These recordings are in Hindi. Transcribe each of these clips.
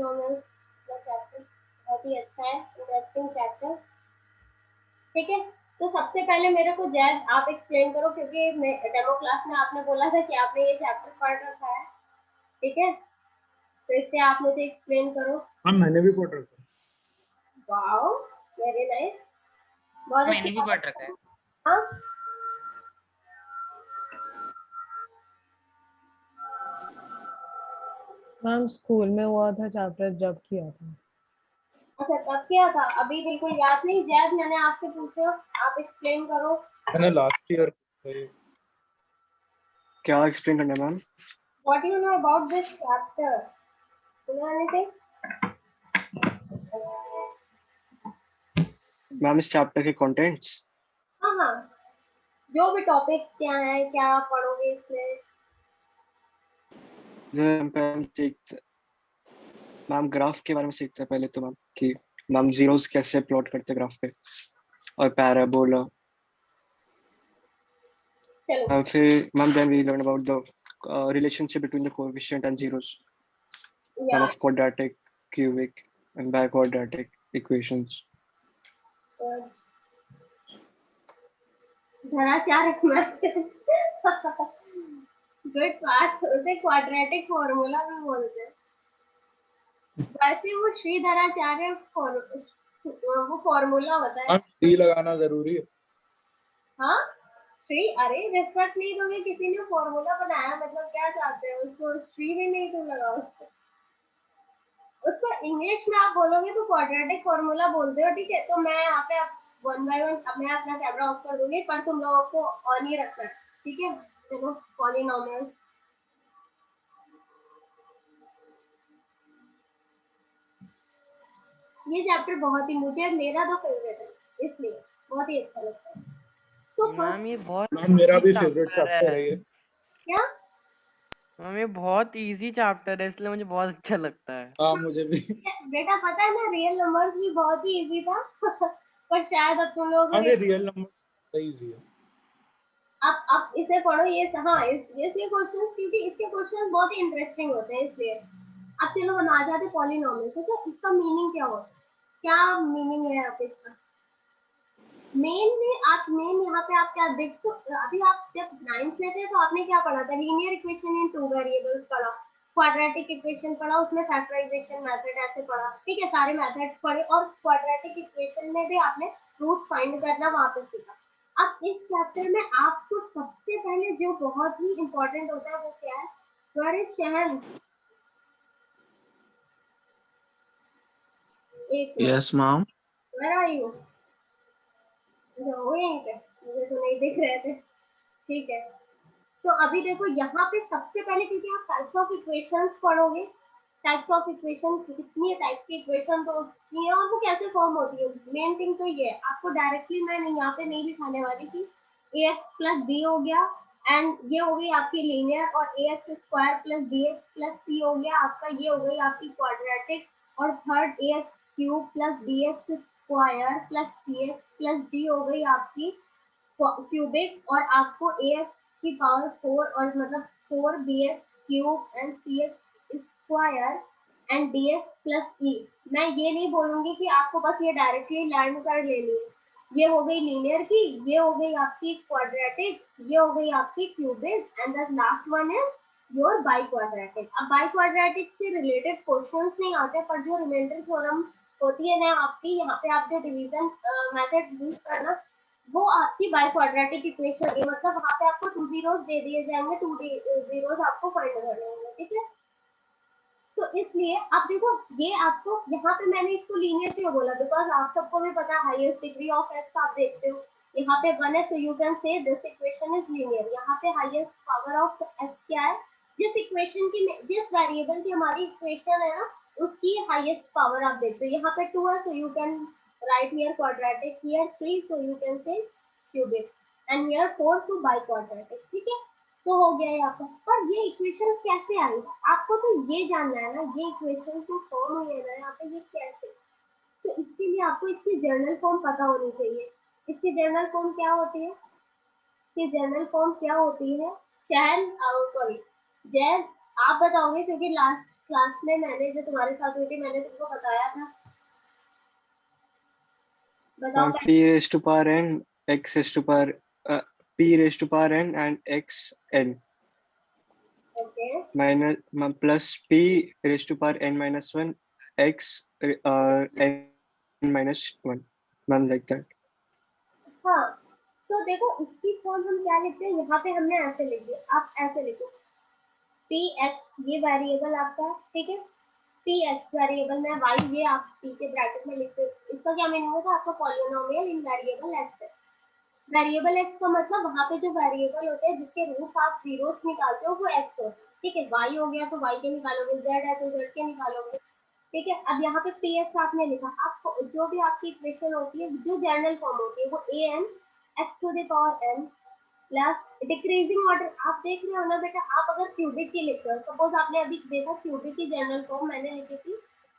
पॉलिनोमियल्स का चैप्टर बहुत ही अच्छा है, इंटरेस्टिंग चैप्टर। ठीक है, तो सबसे पहले मेरे को जैद आप एक्सप्लेन करो, क्योंकि मैं डेमो क्लास में आपने बोला था कि आपने ये चैप्टर पढ़ रखा है। ठीक है, तो इससे आप मुझे एक्सप्लेन करो। हाँ, मैंने भी पढ़ रखा है। वाओ, वेरी नाइस, बहुत अच्छी मैंने भी पढ़ रखा है। हाँ, मैम स्कूल में हुआ था चैप्टर जब किया था। अच्छा तब क्या था, अभी बिल्कुल याद नहीं। जैद मैंने आपसे पूछा, आप एक्सप्लेन करो। मैंने लास्ट ईयर क्या एक्सप्लेन करना है ma'am? What you know about this chapter, you know anything? Ma'am इस चैप्टर के कंटेंट्स? हाँ हाँ, जो भी टॉपिक क्या है, क्या आप पढ़ोगे इसमें। मैम ग्राफ के बारे में सीखते हैं पहले तो मैम, कि मैम जीरोस कैसे प्लॉट करते हैं ग्राफ पे, और पैराबोला। चलो मैम फिर ma'am then we learn about the relationship between the coefficient and zeros, ma'am या of quadratic, cubic and biquadratic equations. धनाचार गुड पास, उसे क्वाड्रेटिक फॉर्मूला भी बोलते हैं। वैसे वो श्रीधराचार्य वो फॉर्मूला होता है। हाँ, सी लगाना जरूरी है। हाँ श्री, अरे रिस्पेक्ट नहीं दोगे, किसी ने फॉर्मूला बनाया मतलब क्या चाहते हो, उसको श्री भी नहीं तुम लगाओ उसको। उसको इंग्लिश में आप बोलोगे तो क्वाड्रेटिक फॉर्मूला बोलते हो। ठीक है, तो मैं यहाँ पे वन बाय वन अब मैं अपना कैमरा ऑफ कर दूंगी, पर तुम लोगों को ऑन ही रखना है। ठीक है, चलो पॉलिनोमियल। ये चैप्टर बहुत ही, मुझे मेरा तो फेवरेट है, इसलिए बहुत ही अच्छा लगता है। तो मैम ये बहुत मैम मेरा भी easy फेवरेट chapter चैप्टर है ये। क्या मैम ये बहुत इजी चैप्टर है, इसलिए मुझे बहुत अच्छा लगता है। हाँ, मुझे भी। बेटा पता है ना, रियल नंबर्स भी बहुत ही इजी था पर शायद अब तुम लोगों हाँ, को ये रियल नंबर सही इजी है। अब इसे पढ़ो, ये हाँ इसके क्वेश्चन, क्योंकि इसके क्वेश्चन बहुत ही इंटरेस्टिंग होते हैं, इसलिए। अब चलो हम आ जाते पॉलिनोमियल। तो इसका मीनिंग क्या होता है, क्या मीनिंग है आप इसका? मेन में आप यहाँ पे आप क्या देखते हो, अभी आप जब 9th में थे तो आपने क्या पढ़ा था, linear equation in two variables पढ़ा, क्वाड्रेटिक इक्वेशन पढ़ा, उसमें फैक्टराइजेशन मेथड ऐसे पढ़ा। ठीक है, सारे मेथड्स पढ़े, और क्वाड्रेटिक इक्वेशन में भी आपने रूट फाइंड करना वहां पे सीखा। अब इस चैप्टर में आपको सबसे पहले जो बहुत ही इंपॉर्टेंट होता है वो क्या है? Where is Shahan? एक yes ma'am. Where are you? हो यहीं पे, मुझे तो नहीं दिख रहे थे। ठीक है, तो अभी देखो यहाँ पे सबसे पहले, क्योंकि आप टाइप्स ऑफ इक्वेशंस पढ़ोगे, टाइप्स ऑफ इक्वेशन, कितनी टाइप की इक्वेशन तो होती है और वो कैसे फॉर्म होती है। मेन थिंग तो ये है, आपको डायरेक्टली मैं यहाँ पे नहीं दिखाने वाली कि ax प्लस बी हो गया, एंड ये हो गई आपकी लीनियर, और ax square plus bx plus c हो गया आपका, ये हो गई आपकी क्वाड्रेटिक, और third ax cube plus bx square plus cx plus d हो गई आपकी क्यूबिक, और आपको ax की पावर 4, और मतलब 4bx cube and cx square and dx plus e। मैं ये नहीं बोलूंगी कि आपको बस ये डायरेक्टली लर्न कर लेनी है। ये हो गई लीनियर की, ये हो गई आपकी क्वाड्रेटिक, ये हो गई आपकी cubic, and the last one is your by quadratic. अब बाई क्वाड्रेटिक से रिलेटेड क्वेश्चंस नहीं आते, पर जो रिमाइंडर थ्योरम होती है ना आपकी, यहाँ पे आप जो डिवीजन मेथड यूज करना, वो आपकी बाई क्वाड्रेटिक इक्वेशन है। मतलब वहाँ पे आपको 2 जीरोस दे दिए जाएंगे, 2 जीरोस आपको फाइंड करने होंगे। ठीक है, तो इसलिए आप देखो, ये आपको यहाँ पे मैंने इसको लीनियर क्यों बोला, बिकॉज आप सबको भी पता है हाईएस्ट डिग्री ऑफ एक्स आप देखते हो, यहाँ पे 1 है, तो you can say this equation is linear. यहाँ पे हाईएस्ट पावर ऑफ एक्स क्या है, जिस इक्वेशन की, जिस वेरिएबल की हमारी इक्वेशन है ना, उसकी हाईएस्ट पावर आप देखते हो। यहाँ पे 2 है, so you can write here quadratic, here 3, so you can say cubic, and here 4 to biquadratic। ठीक है, तो हो गया यहाँ पर ये इक्वेशन कैसे आई, आपको तो ये जानना है ना, ये इक्वेशन जो फॉर्म हुई है ना यहाँ पे, ये कैसे। तो इसके लिए आपको इसकी जर्नल फॉर्म पता होनी चाहिए। इसकी जर्नल फॉर्म क्या होती है, इसकी जर्नल फॉर्म क्या होती है? शहर, सॉरी जैन, आप बताओगे क्योंकि लास्ट क्लास में मैंने जो तुम्हारे साथ हुई थी मैंने तुमको बताया था, बताओ p raised to power n x raised to power p raised to power n and x n okay minus plus p raised to power n minus 1 x n minus 1 ma'am like that. हाँ, तो देखो इसकी फॉर्म हम क्या लिखते हैं, यहाँ पे हमने ऐसे लिख दिया, आप ऐसे लिखो पी एक्स ये वेरिएबल आपका है, ठीक है, पी एक्स वेरिएबल में वाई ये आप पी के ब्रैकेट में लिखते हो, इसका क्या मीनिंग होगा, आपका पॉलिनोमियल इन वेरिएबल एक्स है। वेरिएबल एक्स का मतलब वहाँ पे जो वेरिएबल होते हैं जिसके रूट आप जीरोस निकालते हो वो एक्स होता है, ठीक है, वाई हो गया तो वाई के निकालोगे, जेड है तो जेड के निकालोगे, ठीक है। अब यहाँ पे पी एक्स आपने लिखा, आप जो भी आपकी इक्वेशन होती है जो जनरल फॉर्म होती है वो A N X to the power N plus decreasing order, आप देख रहे हो ना बेटा, आप अगर क्यूबिक की लिखते हो, सपोज आपने अभी देखा क्यूबिक की जनरल फॉर्म मैंने लिखी थी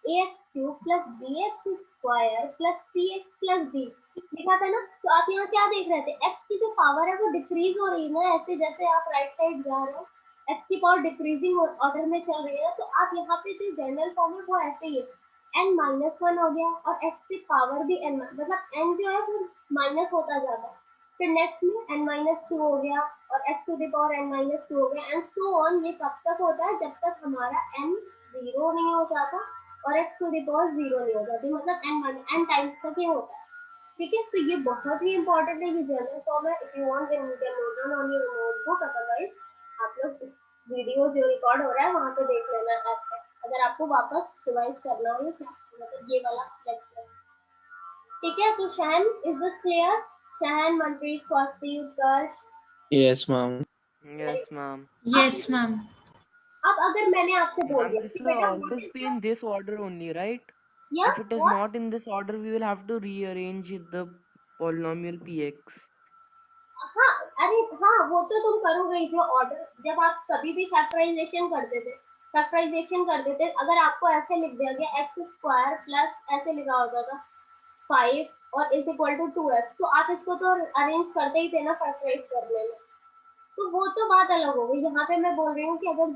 A X cube plus B X square plus C X plus D लिखा था ना, तो आप यहाँ क्या देख रहे थे, एक्स की जो पावर है वो डिक्रीज हो रही है ना, ऐसे जैसे आप राइट साइड जा रहे हो एक्स की पावर डिक्रीजिंग ऑर्डर में चल रही है, तो आप यहाँ पे जो जनरल फॉर्म है वो ऐसे ही है n माइनस 1 हो गया और x की पावर भी n मतलब n जो है वो माइनस होता जाता है, फिर नेक्स्ट में n माइनस 2 हो गया और x to the power n minus 2 हो गया एंड सो ऑन, ये कब तक होता है जब तक हमारा n 0 नहीं हो जाता और x टू द पावर 0 नहीं हो जाती, मतलब n टाइम्स तक ये होता है, ठीक है। तो ये बहुत ही इंपॉर्टेंट है, ये जनरल फॉर्म है, if you want then you can note down on your notebook, otherwise आप लोग वीडियो जो रिकॉर्ड हो रहा है वहां पे देख लेना ऐप पे, अगर आपको वापस रिवाइज करना हो मतलब ये वाला लेक्चर, ठीक है। तो Shahan is this clear, Shahan Manpreet Swati Utkarsh, Yes, ma'am. Yes, ma'am. Yes, ma'am. अब अगर मैंने आपसे बोल Ma'am, दिया this कि will बेटा always be in this order only, right? या If it is not in this order, we will have to rearrange the polynomial px. हाँ, अरे हाँ वो तो तुम करोगे ही, जो ऑर्डर जब आप कभी भी फैक्टराइजेशन करते थे, फैक्टराइजेशन कर देते, अगर आपको ऐसे लिख दिया गया एक्स स्क्वायर प्लस ऐसे लिखा होता था 5 और इज इक्वल टू 2x, तो आप इसको तो अरेंज करते ही थे ना फैक्टराइज करने में, तो वो तो बात अलग हो गई। यहाँ पे मैं बोल रही हूँ कि अगर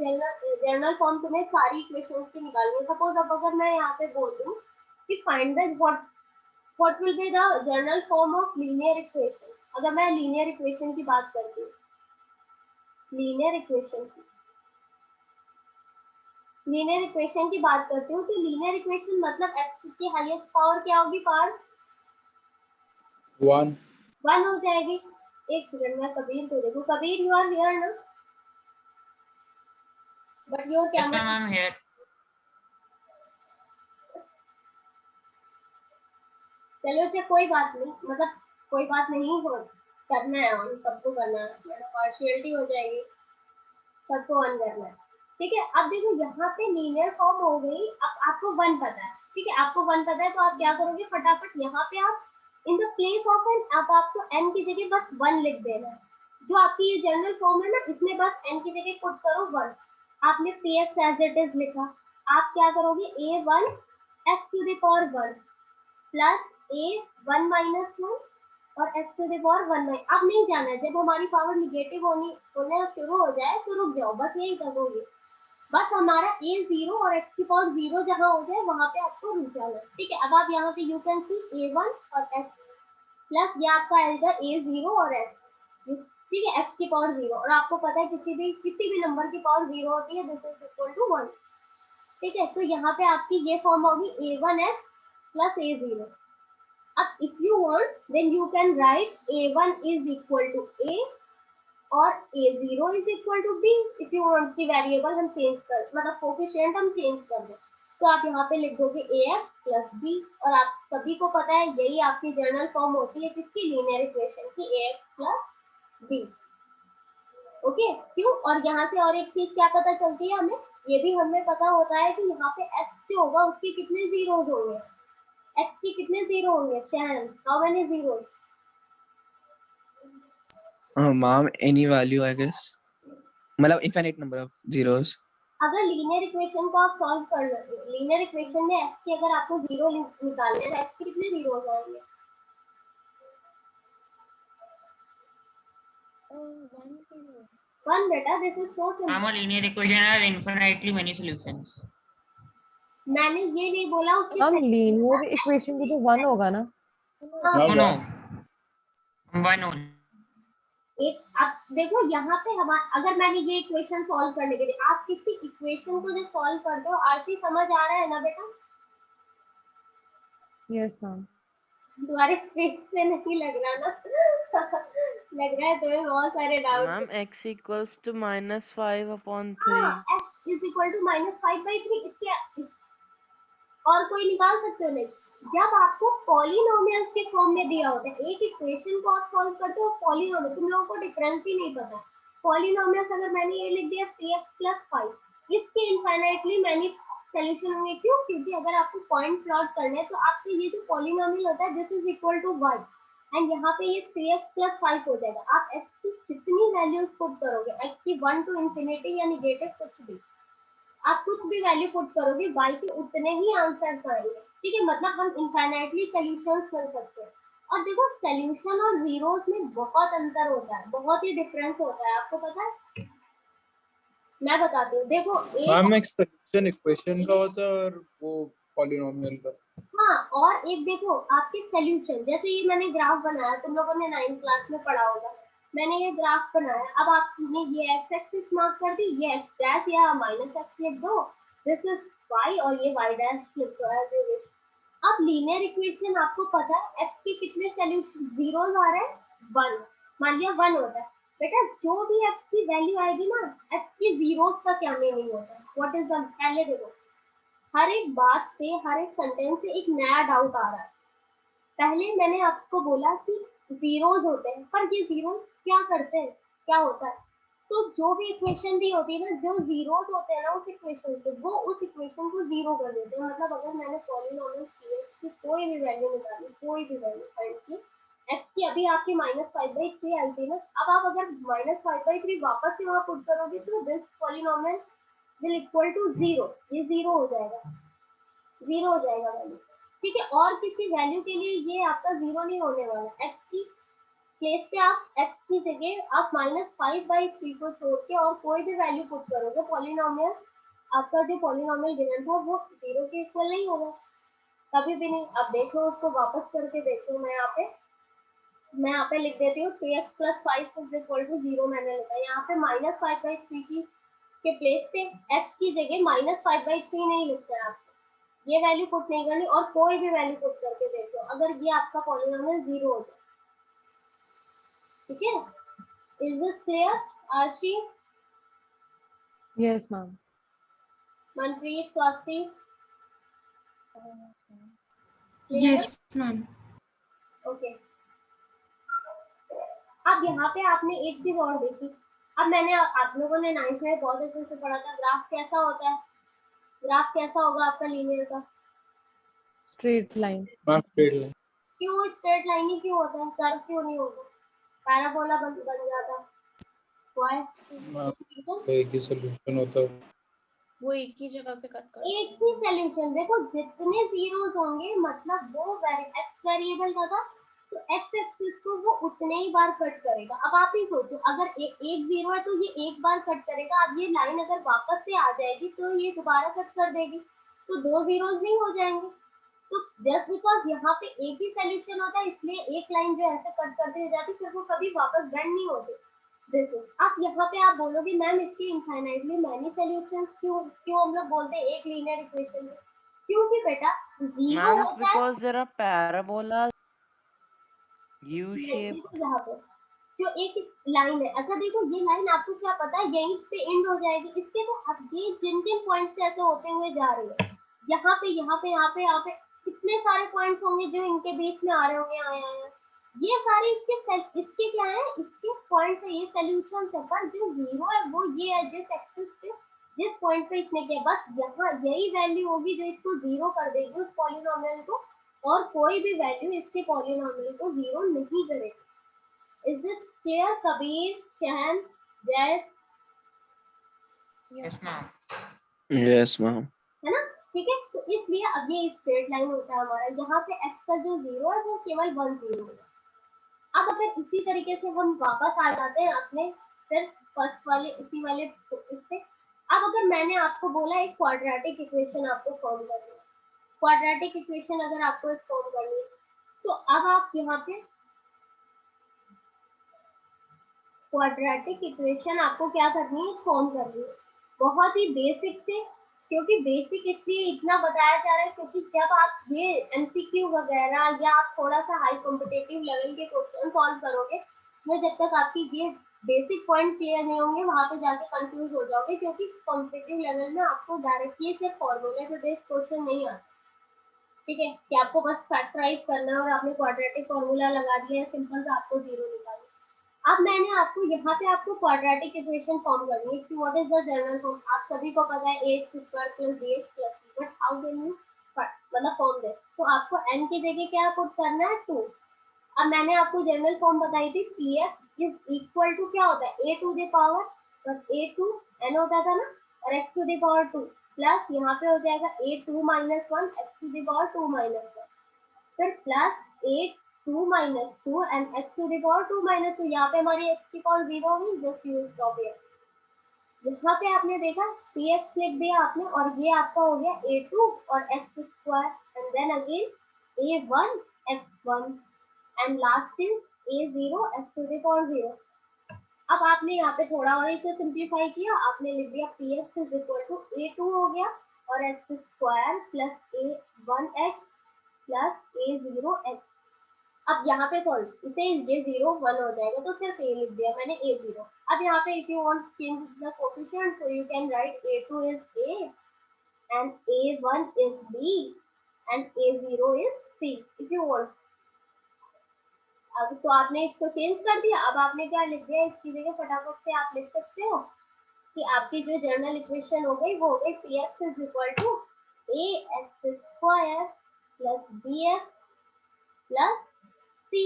जनरल फॉर्म तुम्हें सारी इक्वेशंस की निकालनी है, सपोज अब अगर मैं यहाँ पे बोल दूँ कि find the what will be the general form of linear equation, अगर मैं लीनियर इक्वेशन की बात करती हूँ, लीनियर इक्वेशन की बात करती हूँ, तो लीनियर इक्वेशन मतलब एक्स की हाईएस्ट पावर क्या होगी, पावर 1. 1 हो जाएगी। एक सेकंड में कबीर को देखो, कबीर यू आर हियर ना, but your Yes, camera, ma'am, I'm here. चलो अच्छा कोई बात नहीं, मतलब कोई बात नहीं हो, करना है ऑन, सबको करना है, मतलब पार्शियलिटी हो जाएगी, सबको ऑन करना है, ठीक है। अब देखो यहाँ पे लीनियर फॉर्म हो गई, अब आपको 1 पता है, ठीक है, आपको 1 पता है, तो आप क्या करोगे फटाफट यहाँ पे आप in the place of n, अब आपको n की जगह बस 1 लिख देना है, जो आपकी ये जनरल फॉर्म है ना इसमें बस n की जगह पुट करो 1, आपने px एज इट इज लिखा, आप क्या करोगे a1 x to the power 1 plus a1 minus 1 और x to the power 1 minus, अब नहीं जाना है, जब हमारी पावर निगेटिव होने शुरू हो जाए तो रुक जाओ, बस यही करोगे, बस हमारा a0 और x की पावर 0 जहाँ हो जाए वहां पे आपको रुक जाना है, ठीक है। अब आप यहाँ पे यू कैन सी a1 और x प्लस ये आपका आएगा a0 और x, ठीक है, x की पावर 0, और आपको पता है किसी भी नंबर की पावर 0 होती है, दिस इज इक्वल टू 1, ठीक है। तो यहाँ पे आपकी ये फॉर्म होगी a1x प्लस a0, अब if you want then you can write a1 is equal to a और a0 is equal to b, if you want की वेरिएबल हम चेंज कर, मतलब कोफिशिएंट हम चेंज कर दें, तो आप यहाँ पे लिख दोगे ax प्लस b, और आप सभी को पता है यही आपकी जनरल फॉर्म होती है किसकी, लीनियर इक्वेशन की, ax प्लस b, ओके। क्यों, और यहाँ से और एक चीज क्या पता चलती है हमें, ये भी हमें पता होता है कि यहाँ पे x जो होगा उसके कितने जीरोस होंगे, x की कितने जीरो होंगे, Shahan how many zeros, Ma'am, any value, I guess. मतलब infinite number of zeros. अगर लीनियर इक्वेशन को आप सॉल्व कर लो, लीनियर इक्वेशन में x के अगर आपको जीरो निकालने हैं, x के कितने जीरो हो जाएंगे, 1 बेटा, this is so Ma'am, simple, a linear equation has infinitely many solutions. मैंने ये नहीं बोला उसके हम second लीनियर का इक्वेशन भी तो 1 होगा ना? हाँ, नो वन एक अब देखो यहाँ पे हमारा अगर मैंने ये इक्वेशन सॉल्व करने के लिए आप किसी इक्वेशन को जब सॉल्व करते हो आरती समझ आ रहा है ना बेटा? Yes ma'am. तुम्हारे फेस से नहीं लग रहा ना लग रहा है तुम्हें बहुत सारे doubt ma'am x equals to -5/3। हाँ x इज इक्वल टू -5/3 इसके और कोई निकाल सकते हो नहीं। जब आपको पॉलिनोमियल्स के फॉर्म में दिया होता है एक इक्वेशन को आप सॉल्व करते हो पॉलिनोमियल तुम लोगों को डिफरेंस ही नहीं पता पॉलिनोमियल्स अगर मैंने ये लिख दिया 3x+5 इसके इनफाइनाइटली मैनी सॉल्यूशन होंगे क्यों क्योंकि अगर आपको पॉइंट प्लॉट करने हैं तो आपके ये जो पॉलिनोमियल होता है this is equal to y and यहाँ पे ये 3x+5 हो जाएगा आप x की कितनी वैल्यूज पुट करोगे x की 1 टू इंफिनिटी या नेगेटिव कुछ भी आप कुछ भी वैल्यू पुट करोगे y के उतने ही आंसर आएंगे ठीक है मतलब हम इनफाइनाइटली सॉल्यूशंस कर सकते हैं और देखो सॉल्यूशन और जीरोस में बहुत अंतर होता है बहुत ही डिफरेंस होता है आपको पता है मैं बताती हूँ देखो मैम एक एक सॉल्यूशन इक्वेशन का होता है और वो पॉलिनोमियल का। हाँ और एक देखो आपके सॉल्यूशन जैसे ये मैंने ग्राफ बनाया तुम लोगों ने 9th क्लास में पढ़ा होगा मैंने ये ग्राफ बनाया अब आपने ये एक्स एक्सिस मार्क कर दी ये एक्स डैश या माइनस एक्स लिख दो दिस इज वाई और ये वाई डैश लिख दो एज इट इज अब लीनियर इक्वेशन आपको पता है एक्स के कितने सॉल्यूशन जीरोस आ रहे हैं 1 मान लिया 1 होता है बेटा जो भी एक्स की वैल्यू आएगी ना एक्स की जीरोस का क्या मीनिंग होता है व्हाट इज द पहले देखो हर एक बात से हर एक सेंटेंस से एक नया डाउट आ रहा है पहले मैंने आपको बोला कि जीरोस होते हैं पर ये जीरोस क्या करते हैं क्या होता है तो जो भी इक्वेशन दी होती है ना जो जीरोस होते हैं ना उस इक्वेशन से वो उस इक्वेशन को जीरो कर देते हैं मतलब अगर मैंने पॉलिनोमियल सीएक्स की कोई भी वैल्यू निकाली कोई भी वैल्यू फाइंड की एक्स की अभी आपकी -5/3 आई थी ना अब आप अगर -5/3 वापस से वहां पुट करोगे तो this polynomial will equal to zero ये जीरो हो जाएगा वैल्यू ठीक है और किसी वैल्यू के लिए ये आपका जीरो नहीं होने वाला एक्स की प्लेस पे आप एक्स की जगह आप -5/3 को छोड़ के और कोई भी वैल्यू पुट करोगे पॉलिनोमियल आपका जो पॉलिनोमियल गिवन था वो जीरो के इक्वल नहीं होगा कभी भी नहीं अब देखो उसको वापस करके देखो मैं यहाँ पे लिख देती हूँ 3x+5 इज इक्वल टू 0 मैंने लिखा यहाँ पे -5/3 की के प्लेस पे x की जगह -5/3 नहीं लिखना है आपको ये वैल्यू पुट नहीं करनी और कोई भी वैल्यू पुट करके देखो अगर ये आपका पॉलिनोमियल जीरो हो जाए ठीक है is this clear Aarti yes ma'am. Manpreet Swati yes ma'am. Okay अब यहाँ पे आपने एक चीज और देखी अब मैंने आप लोगों ने 9th में बहुत अच्छे से पढ़ा था ग्राफ कैसा होता है ग्राफ कैसा होगा आपका लीनियर का straight line. Ma'am straight line. क्यों स्ट्रेट लाइन ही क्यों होता है कर्व क्यों नहीं होगा पैराबोला बन जाता व्हाई मैम इसका एक ही सॉल्यूशन होता है। वो एक ही जगह पे कट कर एक ही सॉल्यूशन देखो जितने जीरोस होंगे मतलब वो एक्स वेरिएबल का था तो एक्स एक्सिस को वो उतने ही बार कट करेगा अब आप ही सोचो अगर एक जीरो है तो ये एक बार कट करेगा अब ये लाइन अगर वापस से आ जाएगी तो ये दोबारा कट कर देगी तो दो जीरोस नहीं हो जाएंगे तो जस्ट बिकॉज यहाँ पे एक ही सॉल्यूशन होता है इसलिए एक लाइन जो ऐसे कट करते हो जाती फिर वो कभी वापस बेंड नहीं होती देखो आप यहाँ पे आप बोलोगे मैम इसके इनफाइनाइटली मैनी सॉल्यूशंस क्यों हम लोग बोलते हैं एक लीनियर इक्वेशन में क्योंकि बेटा जीरो मैम होता है because there are parabolas U shape। देखो यहाँ पे जो एक लाइन है अच्छा देखो ये लाइन आपको क्या पता है यहीं पे एंड हो जाएगी इसके तो अब ये जिन जिन पॉइंट से ऐसे होते हुए जा रही है यहाँ पे कितने सारे पॉइंट्स होंगे जो इनके बीच में आ रहे होंगे आए ये सारे इसके क्या है इसके पॉइंट पे ये सॉल्यूशन है पर जो जीरो है वो ये है जिस एक्सिस पे जिस पॉइंट पे इसने किया बस यहाँ यही वैल्यू होगी जो इसको जीरो कर देगी उस पॉलिनोमियल को और कोई भी वैल्यू इसके पॉलिनोमियल को जीरो नहीं करेगी इज दिस क्लियर कबीर शहन जय यस मैम। Yes, ma'am. है ना ठीक है तो इसलिए अब ये स्ट्रेट लाइन होता है हमारा यहाँ पे x का जो जीरो है वो केवल 1 जीरो है अब अगर इसी तरीके से हम वापस आ जाते हैं अपने फिर फर्स्ट वाले इसी वाले इस पे अब अगर मैंने आपको बोला एक क्वाड्रेटिक इक्वेशन आपको फॉर्म करनी है, क्वाड्रेटिक इक्वेशन अगर आपको फॉर्म करनी है, तो अब आप यहाँ पे क्वाड्रेटिक इक्वेशन आपको क्या करनी है, फॉर्म करनी है, बहुत ही बेसिक से। क्योंकि बेसिक इसलिए इतना बताया जा रहा है क्योंकि जब आप ये एमसीक्यू वगैरह या आप थोड़ा सा हाई कॉम्पिटेटिव लेवल के क्वेश्चन सॉल्व करोगे, मैं जब तक आपकी ये बेसिक पॉइंट क्लियर नहीं होंगे वहां पे जाके कंफ्यूज हो जाओगे, क्योंकि कॉम्पिटेटिव लेवल में आपको डायरेक्टली सिर्फ फॉर्मूले पे बेस्ड क्वेश्चन नहीं आता, ठीक है, कि आपको बस फैक्टराइज करना है और आपने क्वाड्रेटिक फॉर्मूला लगा दिया है, सिंपल से आपको जीरो निकालना। अब मैंने आपको यहाँ पे आपको क्वाड्रेटिक इक्वेशन फॉर्म करनी है कि what is the general form. आप सभी को पता है ax square plus bx plus c, but how can you मतलब फॉर्म दिस, तो आपको n की जगह क्या पुट करना है 2। अब मैंने आपको जनरल फॉर्म बताई थी px इज इक्वल टू क्या होता है a टू द पावर बस a टू n होता था ना, और x to the power 2 plus यहाँ पे हो जाएगा a2 minus 1 x to the power 2 minus 1, फिर plus a2 minus 2 and x to the power 2 minus 2। यहाँ पे हमारी x की पावर 0 होगी, जस्ट यूज स्टॉप हियर। यहाँ पे आपने देखा px लिख दिया आपने, और ये आपका हो गया a2 और x square and then again a1 x1 and last is a0 x to the power 0। अब आपने यहाँ पे थोड़ा और इसे सिंप्लीफाई किया, आपने लिख दिया px is equal to a2 हो गया और x square plus a1x plus a0x। अब यहाँ पे सॉल्व इसे ये 0 1 हो जाएगा तो सिर्फ a लिख दिया मैंने a0। अब यहाँ पे if you want change the coefficient so you can right a2 is a and a1 is b and a0 is c if you want. अब तो आपने इसको चेंज कर दिया, अब आपने क्या लिख दिया, इसकी जगह फटाफट से आप लिख सकते हो कि आपकी जो जनरल इक्वेशन हो गई वो हो गई px is equal to ax square plus bx plus c,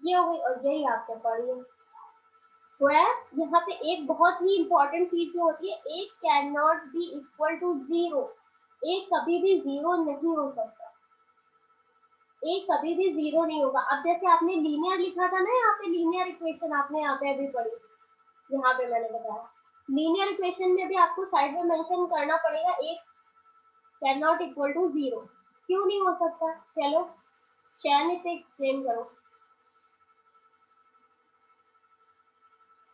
ये हो गई। और यही आपने पढ़ी है स्क्वायर। यहाँ पे एक बहुत ही इंपॉर्टेंट चीज जो होती है, a can not be equal to 0, a कभी भी 0 नहीं हो सकता, a कभी भी 0 नहीं होगा। अब जैसे आपने लीनियर लिखा था ना, यहाँ पे लीनियर इक्वेशन आपने यहाँ पे अभी पढ़ी, यहाँ पे मैंने बताया लीनियर इक्वेशन में भी आपको साइड में मेंशन करना पड़ेगा a can not equal to 0, क्यों नहीं हो सकता। चलो शैन इसे एक्सप्लेन करो,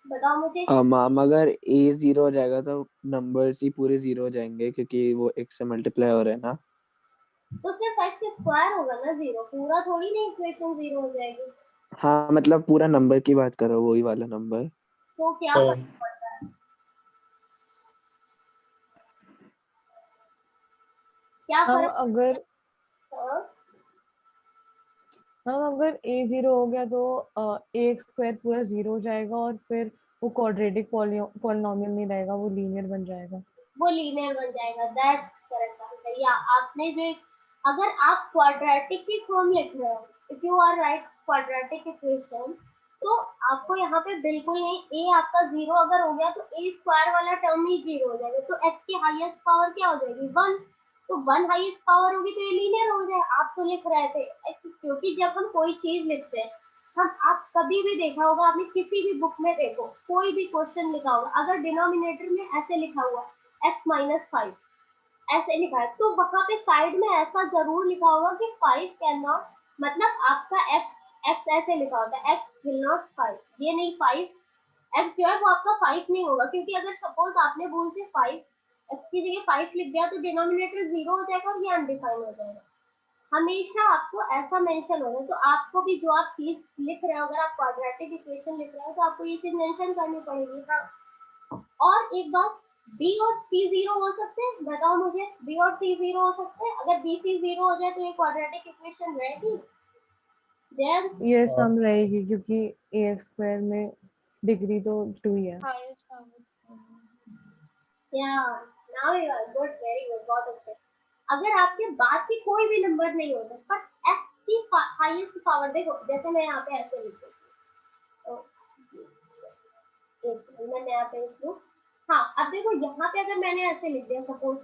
बताओ मुझे। मैम अगर a 0 हो जाएगा तो नंबर्स ही पूरे 0 हो जाएंगे क्योंकि वो x से मल्टीप्लाई हो रहे हैं ना। तो सिर्फ x स्क्वायर होगा ना 0, पूरा थोड़ी नहीं इक्वेशन 0 हो जाएगी। हाँ मतलब पूरा नंबर की बात करो, वही वाला नंबर। तो क्या तो फर्क पड़ता है, क्या हम फर्क अगर पड़ता है? हम अगर a 0 हो गया तो ax स्क्वायर पूरा 0 हो जाएगा और फिर वो क्वाड्रेटिक पॉलिनोमियल नहीं रहेगा, वो लीनियर बन जाएगा। वो लीनियर बन जाएगा, दैट्स करेक्ट आंसर। या आपने जो अगर आप क्वाड्रेटिक की फॉर्म लिख रहे हो, if you are right quadratic equation, तो आपको यहाँ पे बिल्कुल नहीं, a आपका 0 अगर हो गया तो a स्क्वायर वाला टर्म ही 0 हो जाएगा, तो x की हाईएस्ट पावर क्या हो जाएगी 1, तो 1 हाईएस्ट पावर होगी तो ये लीनियर हो जाएगा। आप तो लिख रहे थे x, क्योंकि जब हम कोई चीज लिखते हैं हम, आप कभी भी देखा होगा, आपने किसी भी बुक में देखो कोई भी क्वेश्चन लिखा होगा, अगर डिनोमिनेटर में ऐसे लिखा हुआ x माइनस 5 ऐसे लिखा है, तो वहां पे साइड में ऐसा जरूर लिखा होगा कि 5 कैन नॉट, मतलब आपका x ऐसे लिखा होता है x विल नॉट 5, ये नहीं 5 x जो है वो आपका 5 नहीं होगा, क्योंकि अगर सपोज आपने भूल से 5 x की जगह 5 लिख दिया तो डिनोमिनेटर 0 हो जाएगा और ये अनडिफाइन हो जाएगा। हमेशा आपको ऐसा मेंशन होगा, तो आपको भी जो आप चीज लिख रहे हो, अगर आप क्वाड्रेटिक इक्वेशन लिख रहे हो तो आपको ये चीज मेंशन करनी पड़ेगी। हाँ, और एक बात, b और c 0 हो सकते हैं, बताओ मुझे, b और c 0 हो सकते हैं। अगर b c 0 हो जाए तो ये क्वाड्रेटिक इक्वेशन रहेगी देन। यस मैम रहेगी, क्योंकि ax स्क्वायर में डिग्री तो 2 ही है। highest power या now you are good, very good, बहुत अच्छे। अगर आपके बाद की कोई भी नंबर नहीं होता पर x की हाईएस्ट पावर, देखो जैसे मैं यहाँ पे ऐसे लिख देती हूँ, मैं यहाँ पे लिख लूँ। हाँ, अब देखो यहाँ पे अगर मैंने ऐसे लिख दिया, सपोज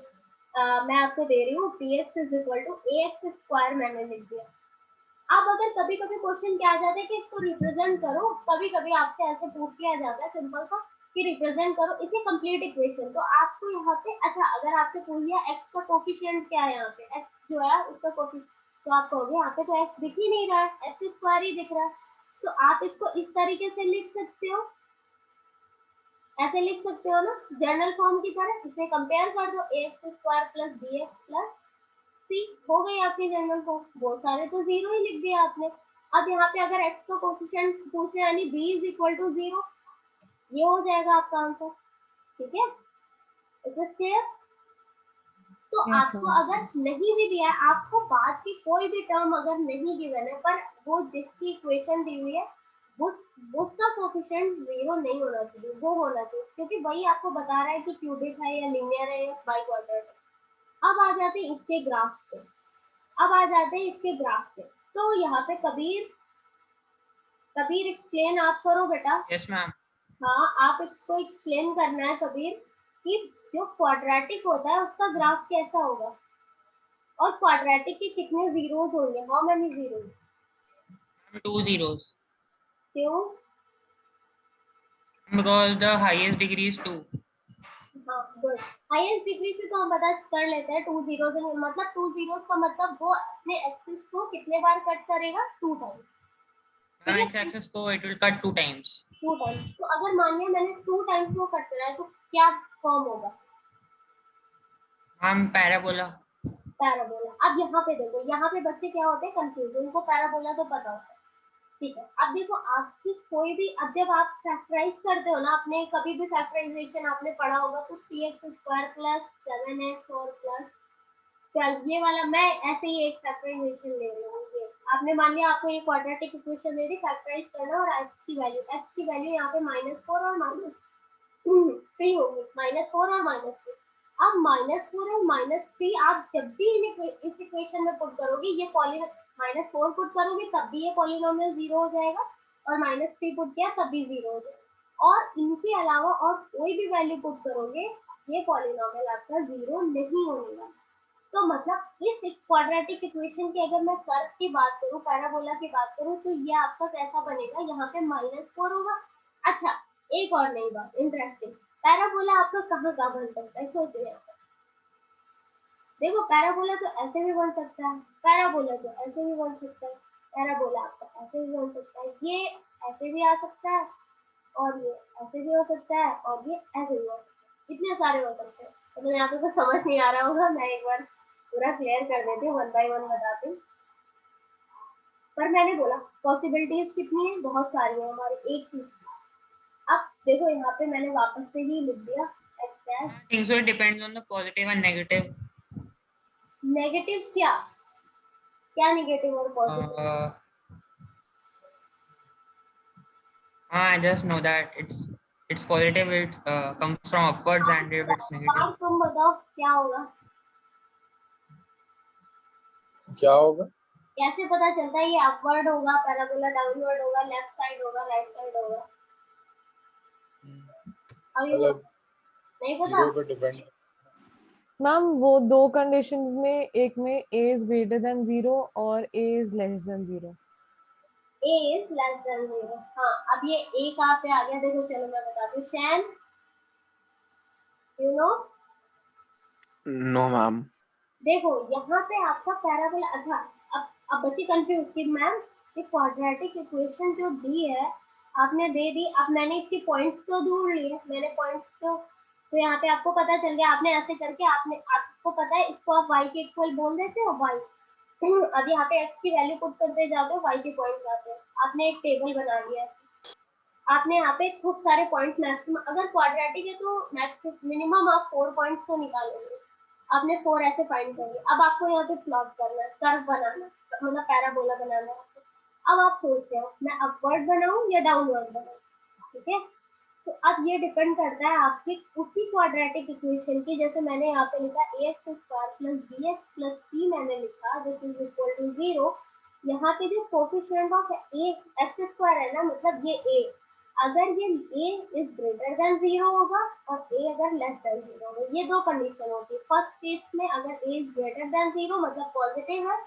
मैं आपको दे रही हूँ px is equal to ax square मैंने लिख दिया। अब अगर कभी कभी क्वेश्चन क्या आ जाता है कि इसको रिप्रेजेंट करो, कभी कभी आपसे ऐसे पूछ लिया जाता है सिंपल सा कि रिप्रेजेंट करो इसे कंप्लीट इक्वेशन। तो आपको यहाँ पे अच्छा अगर आपसे पूछ लिया x का कोफिशिएंट क्या है, यहाँ पे x जो है उसका कोफिशिएंट, तो आप कहोगे यहाँ पे तो x दिख ही नहीं रहा है, x स्क्वायर ही दिख रहा है। तो आप इसको इस तरीके से लिख सकते हो, ऐसे लिख सकते हो ना जनरल फॉर्म की तरह, इसे कंपेयर कर दो ax square plus bx plus c, हो गई आपकी जनरल फॉर्म। बहुत सारे तो जीरो ही लिख दिया आपने। अब यहाँ पे अगर x का कोफिशिएंट पूछे यानी b इज इक्वल टू 0, ये हो जाएगा आपका आंसर। ठीक है, इट इज क्लियर। तो Yes, आपको ma'am. अगर नहीं भी दिया है, आपको बाद की कोई भी टर्म अगर नहीं गिवन है पर वो जिसकी इक्वेशन दी हुई है उसका कोफिशिएंट 0 नहीं होना चाहिए, वो होना चाहिए, क्योंकि वही आपको बता रहा है कि क्यूबिक है या लीनियर है या बाई क्वाड्रेटिक है। अब आ जाते हैं इसके ग्राफ पे, तो यहाँ पे कबीर एक्सप्लेन आप करो बेटा। Yes ma'am. हाँ, आप इसको एक्सप्लेन करना है कबीर कि जो क्वाड्रेटिक होता है उसका ग्राफ कैसा होगा और क्वाड्रेटिक के कितने जीरोस होंगे, हाउ मेनी जीरोस। 2 zeros क्यों? because the highest degree is 2. हाँ गुड, हाईएस्ट डिग्री से तो हम पता कर लेते हैं 2 जीरोस, मतलब 2 जीरोस का मतलब वो अपने एक्सिस को कितने बार कट करेगा, 2 टाइम्स। From x axis को it will cut 2 times. 2 times, तो अगर मान लिया मैंने 2 टाइम्स वो कट करा है तो क्या फॉर्म होगा, हम पैराबोला। पैराबोला। अब यहाँ पे देखो, यहाँ पे बच्चे क्या होते हैं कंफ्यूज, उनको पैराबोला तो पता होता है। ठीक है, अब देखो आपकी कोई भी, अब जब आप फैक्टराइज करते हो ना, आपने कभी भी फैक्टराइजेशन आपने पढ़ा होगा तो 3x स्क्वायर प्लस 7x और प्लस 12, ये वाला मैं ऐसे ही एक फैक्टराइजेशन ले रही हूँ। ये आपने मान लिया आपको ये क्वाड्रेटिक इक्वेशन दे दी, फैक्टराइज करना और x की वैल्यू यहाँ पे -4 और -3 होगी, -4 और -3। अब -4 और -3 आप जब भी इस इक्वेशन में पुट करोगे, ये -4 पुट करोगे तब भी ये पॉलिनोमियल 0 हो जाएगा और -3 पुट किया तब भी 0 हो जाएगा, और इनके अलावा और कोई भी वैल्यू पुट करोगे ये पॉलिनोमियल आपका 0 नहीं होने वाला। तो मतलब इस क्वाड्रेटिक इक्वेशन की अगर मैं कर्व की बात करूं, पैराबोला की बात करूं, तो ये आपका कैसा बनेगा, यहाँ पे -4 होगा। अच्छा एक और नई बात इंटरेस्टिंग, पैराबोला आपका कहाँ बन सकता है, सोच रहे हैं। देखो पैराबोला तो ऐसे भी बन सकता है, पैराबोला तो ऐसे भी बन सकता है, पैराबोला आपका ऐसे भी बन सकता है, ये ऐसे भी आ सकता है और ये ऐसे भी हो सकता है और ये ऐसे भी हो सकता है, इतने सारे हो सकते हैं। तो यहाँ पे कुछ समझ नहीं आ रहा होगा, मैं एक बार पूरा क्लियर कर देती हूँ, 1 बाय 1 बताती हूँ। पर मैंने बोला पॉसिबिलिटीज कितनी है, बहुत सारी है हमारी एक चीज। अब देखो यहाँ पे मैंने वापस से ही लिख दिया x dash. I think so it depends on the positive and negative. Negative क्या क्या नेगेटिव और positive? I just know that it's positive, it comes from upwards, and if it's negative, तुम बताओ क्या होगा, क्या होगा? कैसे पता चलता है ये अपवर्ड होगा, पैराबोला डाउनवर्ड होगा, लेफ्ट साइड होगा, राइट साइड होगा? अब ये मतलब नहीं पता। जीरो पे डिपेंड। मैम वो दो कंडीशंस में, एक में a is greater than 0 और a is less than 0. a is less than 0। हाँ, अब ये a कहाँ पे आ गया, देखो चलो मैं बताती हूँ। Shan, you know? No ma'am. देखो यहाँ पे आपका पैराबोला, अच्छा अब बच्चे कंफ्यूज कि मैम ये क्वाड्रेटिक इक्वेशन जो दी है आपने दे दी, अब मैंने इसके पॉइंट्स तो ढूंढ लिए, मैंने पॉइंट्स तो यहाँ पे आपको पता चल गया, आपने ऐसे करके आपको पता है इसको आप y के इक्वल बोल देते हो y। अब यहाँ पे x की वैल्यू पुट करते जाते हो, y के पॉइंट्स आते हैं, आपने एक टेबल बना लिया है, आपने यहाँ पे खूब सारे पॉइंट्स मैक्सिमम, अगर क्वाड्रेटिक है तो मिनिमम आप 4 पॉइंट्स तो निकालोगे, आपने 4 ऐसे फाइंड कर लिए। अब आपको यहाँ पे प्लॉट करना है, कर्व बनाना है, मतलब पैराबोला बनाना है। अब आप सोच रहे हो मैं अपवर्ड बनाऊं या डाउनवर्ड बनाऊं, ठीक है? तो अब ये डिपेंड करता है आपकी उसी क्वाड्रेटिक इक्वेशन की, जैसे मैंने यहाँ पे लिखा ax square plus bx plus c मैंने लिखा विच इज इक्वल टू 0। यहाँ पे जो कोफिशिएंट ऑफ x स्क्वायर है ना, मतलब ये a, अगर ये a इज ग्रेटर देन 0 होगा और a अगर लेस देन 0 होगा, ये दो कंडीशन होती है। फर्स्ट केस में अगर a इज ग्रेटर देन 0 मतलब पॉजिटिव है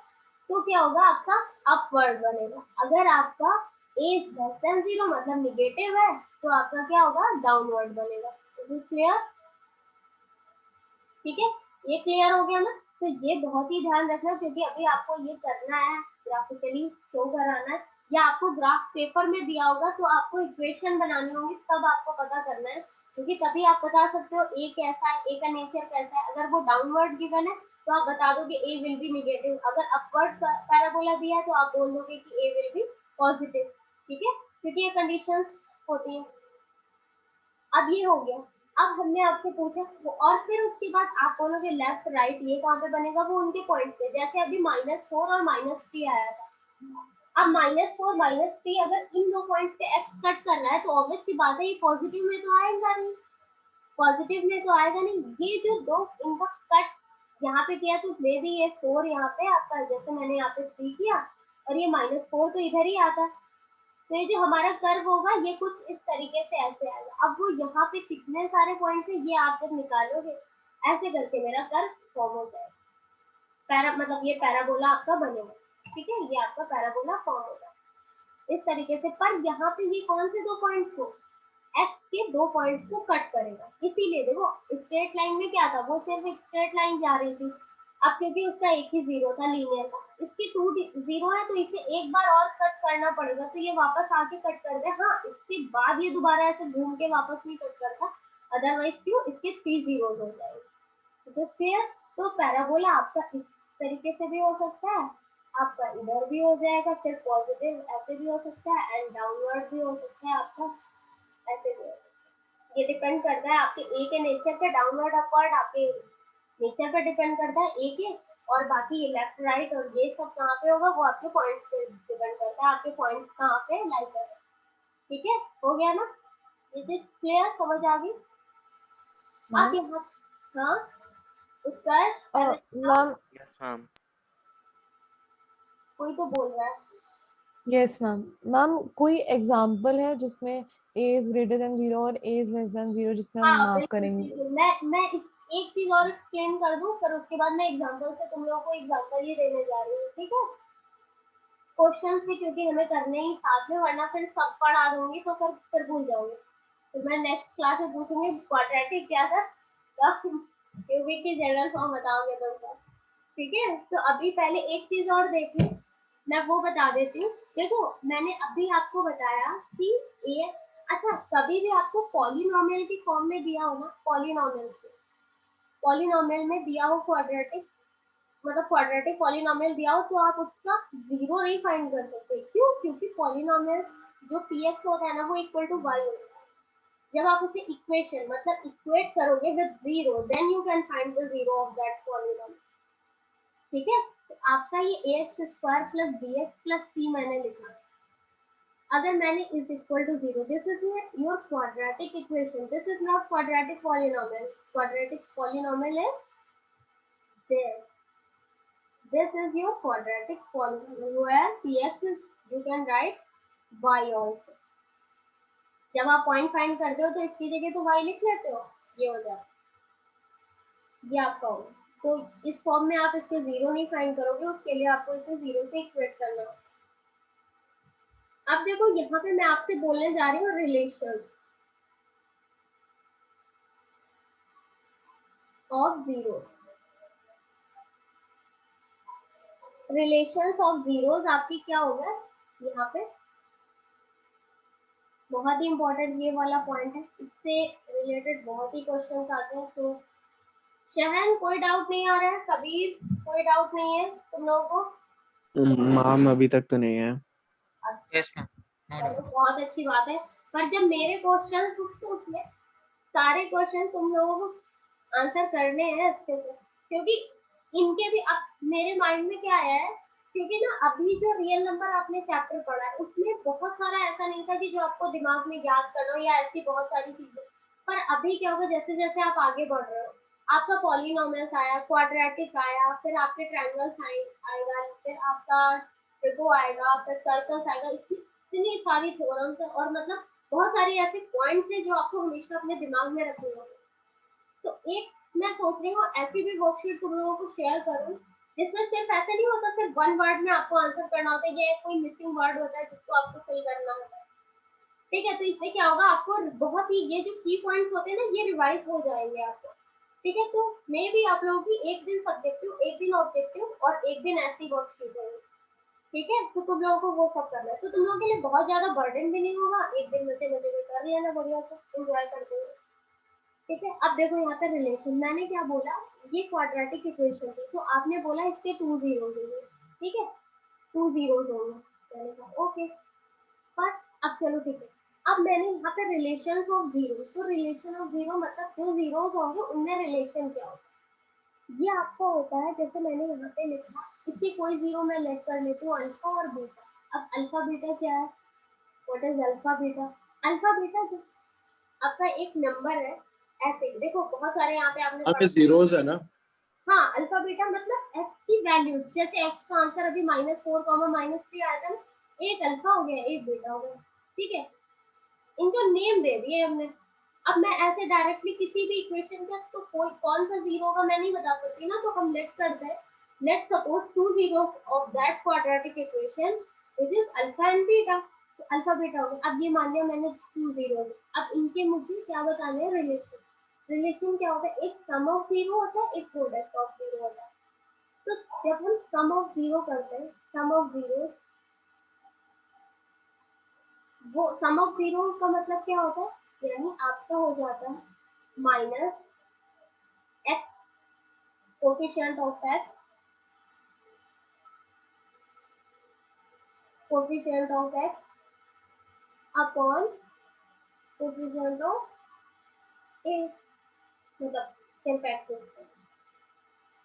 तो क्या होगा, आपका अपवर्ड बनेगा। अगर आपका इज लेस देन 0 मतलब निगेटिव है, तो आपका क्या होगा, डाउनवर्ड बनेगा। क्लियर? ठीक है, ये क्लियर हो गया ना। तो ये बहुत ही ध्यान रखना, क्योंकि अभी आपको ये करना है, ग्राफिकली शो कराना है, या आपको ग्राफ पेपर में दिया होगा तो आपको इक्वेशन बनानी होगी, तब आपको पता करना है, क्योंकि तभी आप बता सकते हो ए कैसा है, ए का नेचर कैसा है। अगर वो डाउनवर्ड गिवन है तो आप बता दोगे ए विल बी निगेटिव, अगर अपवर्ड पैराबोला दिया है तो आप बोल दोगे कि ए विल बी पॉजिटिव। ठीक है, क्योंकि ये कंडीशंस होती हैं। अब ये हो गया। अब हमने आपसे पूछा और फिर उसके बाद आप बोलोगे लेफ्ट राइट ये कहाँ पे बनेगा, वो उनके पॉइंट पे, जैसे अभी -4 और -3 आया था। अब -4 -3 अगर इन दो पॉइंट पे एक्स कट करना है तो ऑब्वियस सी बात है ये पॉजिटिव में तो आएगा नहीं, पॉजिटिव में तो आएगा नहीं। ये जो दो इनका कट यहाँ पे किया तो मे भी ये 4 यहाँ पे आपका, जैसे मैंने यहाँ पे 3 किया, और ये -4 तो इधर ही आता है। तो ये जो हमारा कर्व होगा ये कुछ इस तरीके से ऐसे आएगा। अब वो यहाँ पे कितने सारे पॉइंट है ये आप जब निकालोगे, ऐसे करके मेरा कर्व फॉर्म हो जाएगा। मतलब ये पैराबोला आपका बनेगा। ठीक है, ये आपका पैराबोला फॉर्म होगा इस तरीके से। पर यहाँ पे ये कौन से दो पॉइंट्स को, एक्स के दो पॉइंट्स को कट करेगा। इसीलिए देखो स्ट्रेट लाइन में क्या था, वो सिर्फ एक स्ट्रेट लाइन जा रही थी। अब क्योंकि उसका एक ही जीरो था, लीनियर था, इसके 2 जीरो है तो इसे एक बार और कट करना पड़ेगा, तो ये वापस आके कट कर दे। हाँ, इसके बाद ये दोबारा ऐसे घूम के वापस नहीं कट करता, अदरवाइज क्यों, इसके 3 जीरोज हो जाएंगे। तो पैराबोला आपका इस तरीके से भी हो सकता है, आपका इधर भी हो जाएगा, फिर पॉजिटिव ऐसे भी हो सकता है, एंड डाउनवर्ड भी हो सकता है आपका ऐसे भी हो सकता है। ये डिपेंड करता है आपके ए के नेचर पे, डाउनवर्ड अपवर्ड आपके नेचर पे डिपेंड करता है ए के, और बाकी ये लेफ्ट राइट और ये सब कहाँ पे होगा वो आपके पॉइंट्स पे डिपेंड करता है, आपके पॉइंट्स कहाँ पे लाई कर रहे हैं। ठीक है, हो गया ना, ये चीज क्लियर, समझ आ गई? आप यहाँ, हाँ उत्कर्ष, मैम यस मैम। कोई तो बोल रहा है। Yes ma'am. मैम कोई एग्जांपल है जिसमें a इज ग्रेटर देन 0 और a इज लेस देन 0 जिसमें हम हाँ मार्क बिल्कुल करेंगे? बिल्कुल, मैं एक चीज और एक्सप्लेन कर दूं, फिर उसके बाद मैं एग्जांपल से तुम लोगों को एग्जांपल ही देने जा रही हूँ। ठीक है, क्वेश्चन भी क्योंकि हमें करने ही साथ में, वरना फिर सब पढ़ा दूंगी तो फिर भूल जाओगे। तो मैं नेक्स्ट क्लास में पूछूंगी क्वाड्रेटिक क्या था, तब क्यूबिक की जनरल फॉर्म बताओगे तुम सब। ठीक है, तो अभी पहले एक चीज और देखिए, मैं वो बता देती हूँ। देखो मैंने अभी आपको बताया कि ए, अच्छा कभी भी आपको पॉलिनोमियल की फॉर्म में दिया हो ना, पॉलिनोमियल में दिया हो क्वाड्रेटिक, मतलब क्वाड्रेटिक पॉलिनोमियल दिया हो, तो आप उसका जीरो नहीं फाइंड कर सकते। क्यों? क्योंकि पॉलिनोमियल जो पीएक्स होता है ना वो इक्वल टू वाई होता है। जब आप उसे इक्वेशन मतलब इक्वेट करोगे with zero, then you can find the zero of that polynomial. ठीक है, तो आपका ये ax square plus bx plus c मैंने लिखा, अगर मैंने is equal to zero, this is your quadratic equation, this is not quadratic polynomial. Quadratic polynomial is there, this is your quadratic polynomial where px is, you can write y also। जब आप पॉइंट फाइंड करते हो तो इसकी जगह तो y लिख लेते हो, ये हो जाता है, ये आपका होगा। तो इस फॉर्म में आप इसके जीरो नहीं फाइंड करोगे, उसके लिए आपको इसे जीरो से इक्वेट करना होगा। अब देखो यहाँ पे मैं आपसे बोलने जा रही हूँ relation of zero, relations of zeros आपकी क्या होगा यहाँ पे, बहुत ही इंपॉर्टेंट ये वाला पॉइंट है, इससे रिलेटेड बहुत ही क्वेश्चंस आते हैं। तो शहन कोई डाउट नहीं आ रहा है, कबीर कोई डाउट नहीं है तुम लोगों को? मैम अभी तक तो नहीं है। Yes, ma'am. No चलो doubt. बहुत अच्छी बात है। पर जब मेरे क्वेश्चन पूछे, सारे क्वेश्चन तुम लोगों को आंसर करने हैं अच्छे से, क्योंकि इनके भी अब मेरे माइंड में क्या आया है, क्योंकि ना अभी जो रियल नंबर आपने चैप्टर पढ़ा है उसमें बहुत सारा ऐसा नहीं था कि जो आपको दिमाग में याद करना हो या ऐसी बहुत सारी चीजें। पर अभी क्या होगा, जैसे जैसे आप आगे बढ़ रहे हो, आपका पॉलिनोमियल्स आया, क्वाड्रेटिक आया, फिर आपके ट्रायंगल्स आएगा, फिर आपका ट्रिगो आएगा, फिर सर्कल्स आएगा, इतनी सारी थ्योरम्स है, और मतलब बहुत सारी ऐसे पॉइंट्स है जो आपको हमेशा अपने दिमाग में रखने होंगे। तो एक मैं सोच रही हूँ ऐसी भी वर्कशीट तुम लोगों को शेयर करूँ इसमें सिर्फ ऐसे नहीं होता सिर्फ वन वर्ड में आपको आंसर करना होता है, ये कोई मिसिंग वर्ड होता है जिसको आपको फिल करना होता है। ठीक है, तो इसमें क्या होगा, आपको बहुत ही ये जो की पॉइंट्स होते हैं ना ये रिवाइज हो जाएंगे आपको। ठीक है, तो मे भी आप लोगों की एक दिन सब्जेक्टिव, एक दिन ऑब्जेक्टिव और एक दिन ऐसी वर्कशीट होगी। ठीक है, तो तुम लोगों को वो सब करना है, तो तुम लोगों के लिए बहुत ज्यादा बर्डन भी नहीं होगा, एक दिन मजे मजे में कर लेना बढ़िया से एंजॉय करते हुए। ठीक है, अब देखो यहाँ पे रिलेशन, मैंने क्या बोला, ये क्वाड्रेटिक इक्वेशन थी, तो आपने बोला इसके 2 जीरोस होंगे। ठीक है, 2 जीरोस होंगे, मैंने कहा ओके। पर अब चलो ठीक है, अब मैंने यहाँ पे रिलेशन ऑफ जीरो, तो रिलेशन ऑफ जीरो मतलब जो जीरोस होंगे उनमें रिलेशन क्या होगा, ये आपका होता है। जैसे मैंने यहाँ पे लिखा, इसकी कोई जीरो मैं लेट कर लेती हूँ अल्फा और बीटा। अब अल्फा बीटा क्या है, what is alpha beta? Alpha beta जो आपका एक नंबर है, ऐसे देखो बहुत सारे यहाँ पे आपने हमें जीरोस है ना। हाँ, अल्फा बीटा मतलब x की वैल्यू, जैसे x का आंसर अभी -4, -3 आया था ना, एक अल्फा हो गया एक बीटा हो गया। ठीक है, इनको नेम दे दिए हमने। अब मैं ऐसे डायरेक्टली किसी भी इक्वेशन का तो कोई कौन सा जीरो होगा मैं नहीं बता सकती ना, तो हम लेट करते हैं, let suppose 2 zeros of that quadratic equation which is alpha and beta, तो अल्फा बीटा हो गया। अब ये मान लिया मैंने 2 zeros, अब इनके मुझे क्या बताने हैं, रिलेशन। रिलेशन क्या होता है, एक सम ऑफ जीरो होता है, एक प्रोडक्ट ऑफ जीरो होता है। तो जब हम सम ऑफ जीरो करते हैं, सम ऑफ जीरो, वो सम ऑफ जीरो का मतलब क्या होता है, यानी आपका हो जाता है minus X coefficient of X, coefficient of X upon coefficient of A, मतलब सिर्फ एक्स।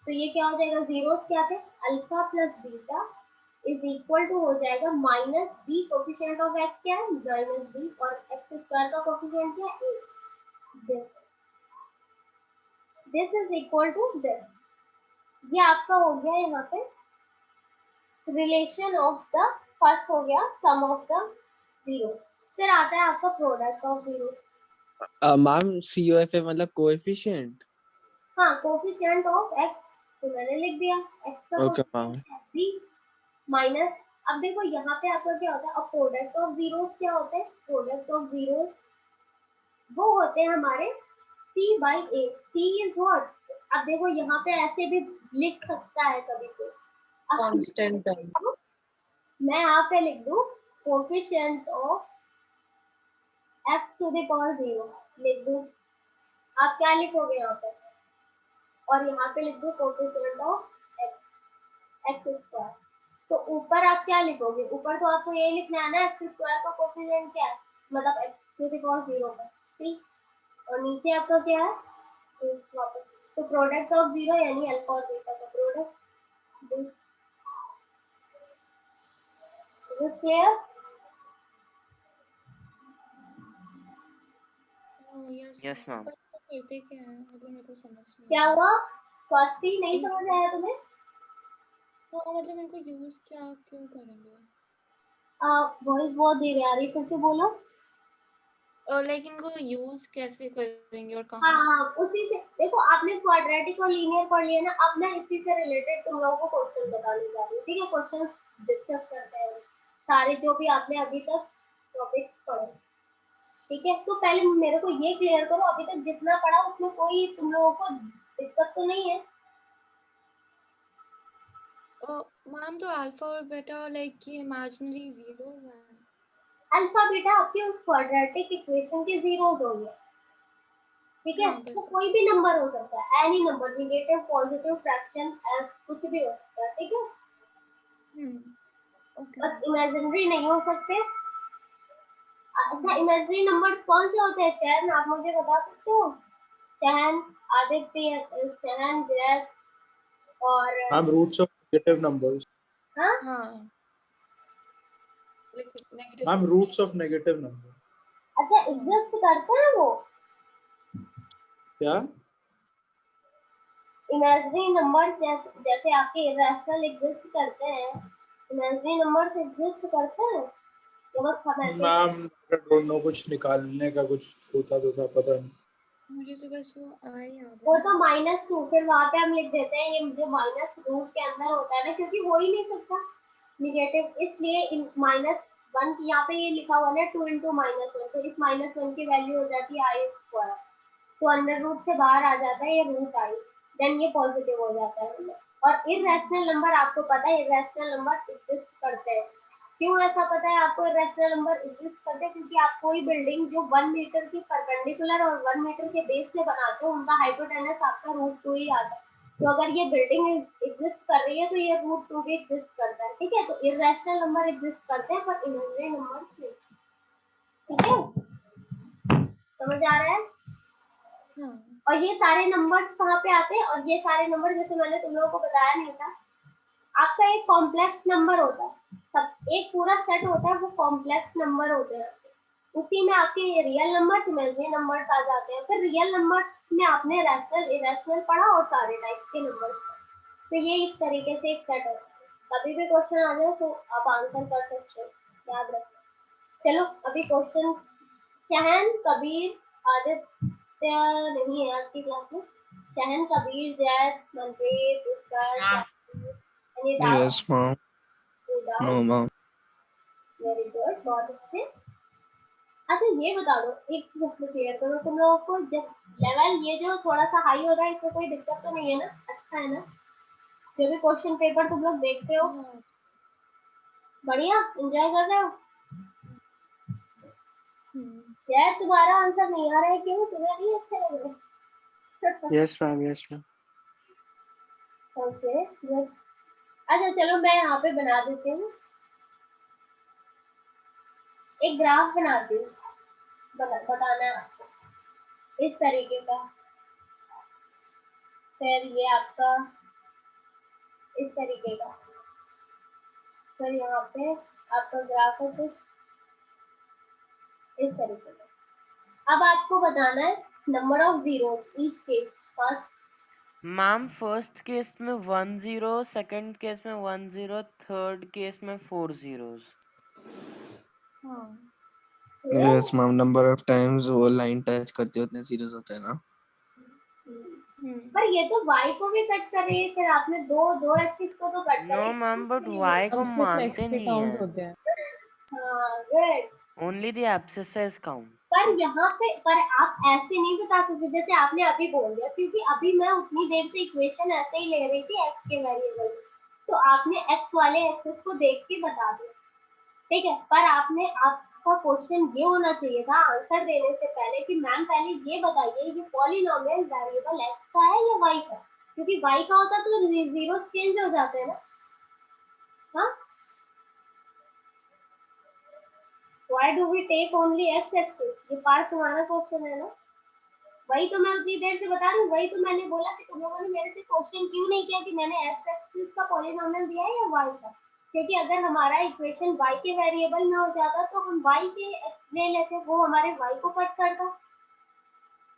तो ये क्या हो जाएगा, जीरोस क्या थे, alpha plus beta is equal to हो जाएगा minus B, coefficient of X क्या है, माइनस बी, और एक्स स्क्वायर का कोफिशिएंट क्या है, A. This is equal to this. ये आपका हो गया यहाँ पे रिलेशन ऑफ द, फर्स्ट हो गया सम ऑफ द जीरो। फिर आता है आपका product of zero. Ma'am COFA मतलब कोएफिशिएंट। हाँ, कोफिशिएंट ऑफ एक्स, तो मैंने लिख दिया एक्स का ओके मैम। बी माइनस, अब देखो यहाँ पे आपका क्या होता है, अब प्रोडक्ट ऑफ जीरोस क्या होते हैं, प्रोडक्ट ऑफ जीरोस वो होते हैं हमारे c by A, c is what, अब देखो यहाँ पे ऐसे भी लिख सकता है कभी कोई, अब कांस्टेंट टर्म। मैं यहाँ पे लिख दूँ coefficient of x to the power 0 लिख दूँ, आप क्या लिखोगे यहाँ पे, और यहाँ पे लिख दूँ कोफिशिएंट ऑफ x स्क्वायर, तो ऊपर आप क्या लिखोगे, ऊपर तो आपको ये लिखना है ना एक्स स्क्वायर का कोफिशिएंट क्या है, मतलब x टू द पावर 0 का, ठीक, और नीचे आपका क्या है, तो प्रोडक्ट ऑफ जीरो यानी अल्फा और बीटा का प्रोडक्ट। क्लियर? Yes ma'am. पर वो करते क्या है, मतलब मेरे को समझ नहीं क्या आया। हुआ, फर्स्ट नहीं समझ आया तुम्हें? हाँ मतलब इनको यूज क्या क्यों करेंगे? वॉइस बहुत देर आ रही, फिर से बोलो। और लाइक इनको यूज कैसे करेंगे और हाँ कहाँ? हाँ, उसी से देखो, आपने क्वाड्रेटिक और लीनियर पढ़ लिया ना, अब मैं इसी से रिलेटेड तुम लोगों को क्वेश्चन बताने जा रही हूँ। ठीक है, क्वेश्चन डिस्कस करते हैं सारे जो भी आपने अभी तक टॉपिक्स पढ़े। ठीक है, तो पहले मेरे को ये क्लियर करो, अभी तक जितना पढ़ा उसमें कोई तुम लोगों को दिक्कत तो नहीं है? मैम तो अल्फा और बीटा लाइक ये इमेजिनरी जीरोस हैं। अल्फा बीटा आपके उस क्वाड्रेटिक इक्वेशन के जीरोस होंगे। ठीक है, हाँ, तो बस। कोई भी नंबर हो सकता है, any number, negative, positive, fraction, कुछ भी हो सकता है। ठीक है, ओके। बस इमेजिनरी नहीं हो सकते। अच्छा, इमेजिनरी नंबर कौन से होते हैं, चैन, आप मुझे बता सकते हो? चैन, आदित्य, चैन, जैस, और ma'am roots of negative numbers. हाँ हाँ negative. Ma'am roots of negative number. अच्छा, एग्जिस्ट करते हैं वो क्या? इमेजिनरी नंबर, जैसे आपके इरेशनल एग्जिस्ट करते हैं, इमेजिनरी नंबर्स एग्जिस्ट करते हैं, ये बस हमें मैम आई डोंट नो, कुछ निकालने का कुछ होता तो था, पता नहीं। मुझे तो बस वो आ ही याद वो है। तो -2 फिर वहां पे हम लिख देते हैं, ये जो माइनस रूट के अंदर होता है ना, क्योंकि हो ही नहीं सकता निगेटिव, इसलिए -1 यहाँ पे ये लिखा हुआ है 2 × -1, तो इस -1 की वैल्यू हो जाती है आई स्क्वायर, तो अंडर रूट से बाहर आ जाता है ये रूट आई, देन ये पॉजिटिव हो जाता है। और इर्रेशनल नंबर आपको पता है, इर्रेशनल नंबर एग्जिस्ट करते हैं। क्यों ऐसा पता है आपको इर्रेशनल नंबर एग्जिस्ट करते हैं? क्योंकि आप कोई बिल्डिंग जो 1 मीटर की परपेंडिकुलर और 1 मीटर के बेस से बनाते हो, उनका हाइपोटेनस आपका √2 ही आता है। तो अगर ये बिल्डिंग एग्जिस्ट कर रही है तो ये √2 भी एग्जिस्ट करता है, ठीक है। तो इर्रेशनल नंबर एग्जिस्ट करते हैं पर इमेजिनरी नंबर नहीं, ठीक है, समझ आ रहा है? हाँ। और ये सारे नंबर्स कहाँ पे आते हैं? और ये सारे नंबर जैसे मैंने तुम लोगों को बताया नहीं था, आपका एक कॉम्प्लेक्स नंबर होता है, सब एक पूरा सेट होता है, वो कॉम्प्लेक्स नंबर होते हैं। उसी में आपके रियल नंबर इमेजिनरी नंबर्स आ जाते हैं। फिर रियल नंबर्स में आपने रैशनल इरेशनल पढ़ा और सारे टाइप्स के नंबर्स, तो ये इस तरीके से एक सेट होता है। कभी भी क्वेश्चन आ जाए तो आप आंसर कर सकते हो, याद रखो। चलो अभी क्वेश्चन, शहन, कबीर, आदित्य नहीं है आज की क्लास में, शहन, कबीर, जैद, मनप्रीत, पुष्कर, हाँ। any doubt? Yes, ma'am. Any doubt? No, ma'am. Very good, बहुत अच्छे। अच्छा ये बता दो, एक क्वेश्चन क्लियर करो तुम लोगों को, जब लेवल ये जो थोड़ा सा हाई हो रहा है, इसमें कोई दिक्कत तो नहीं है ना? अच्छा है ना? जो भी क्वेश्चन पेपर तुम लोग देखते हो, हाँ। बढ़िया एंजॉय कर रहे हो? हम्म। यार तुम्हारा आंसर नहीं आ रहा है, क्यों? तुम्हें नहीं अच्छे लग रहे? Yes ma'am, yes ma'am. Okay good. अच्छा चलो मैं यहाँ पे बना देती हूँ, एक ग्राफ बनाती हूँ, बताना है आपको इस तरीके का, फिर ये आपका इस तरीके का, फिर यहाँ पे आपका ग्राफ है कुछ इस तरीके का। अब आपको बताना है number of zeros each case. First ma'am first case में 1 0, सेकंड केस में 1 0, थर्ड केस में 4 zeros। हाँ। Yes, ma'am. Number of times वो लाइन टच करते हैं उतने सीरियस होते हैं ना। पर ये तो y को भी कट कर रही है, फिर आपने दो एक्सिस को तो कट नो करे। मैम, बट y को अब सिर्फ मानते एक्स के नहीं काउंट है। होते हैं। हाँ good. Only the abscess count. पर यहाँ पे पर आप ऐसे नहीं बता सकते जैसे आपने अभी बोल दिया, क्योंकि अभी मैं उतनी देर से इक्वेशन ऐसे ही ले रही थी x के वेरिएबल, तो आपने x वाले एक्सिस को देख के बता दिया, ठीक है। पर आपने आपका क्वेश्चन ये होना चाहिए था आंसर देने से पहले कि मैम पहले ये बताइए ये पॉलिनोमियल वेरिएबल x का है या y का, क्योंकि y का होता तो जीरो चेंज हो जाते हैं ना। हाँ, why do we take only x axis? ये पार्ट तुम्हारा क्वेश्चन है ना, वही तो मैं उतनी देर से बता रही हूँ, वही तो मैंने बोला कि तुम लोगों ने मेरे से क्वेश्चन क्यों नहीं किया कि मैंने x एक्सिस का पॉलिनोमियल दिया है या y का, क्योंकि अगर हमारा इक्वेशन y के वेरिएबल में हो जाता तो हम y के x ले लेते, वो हमारे y को कट करता,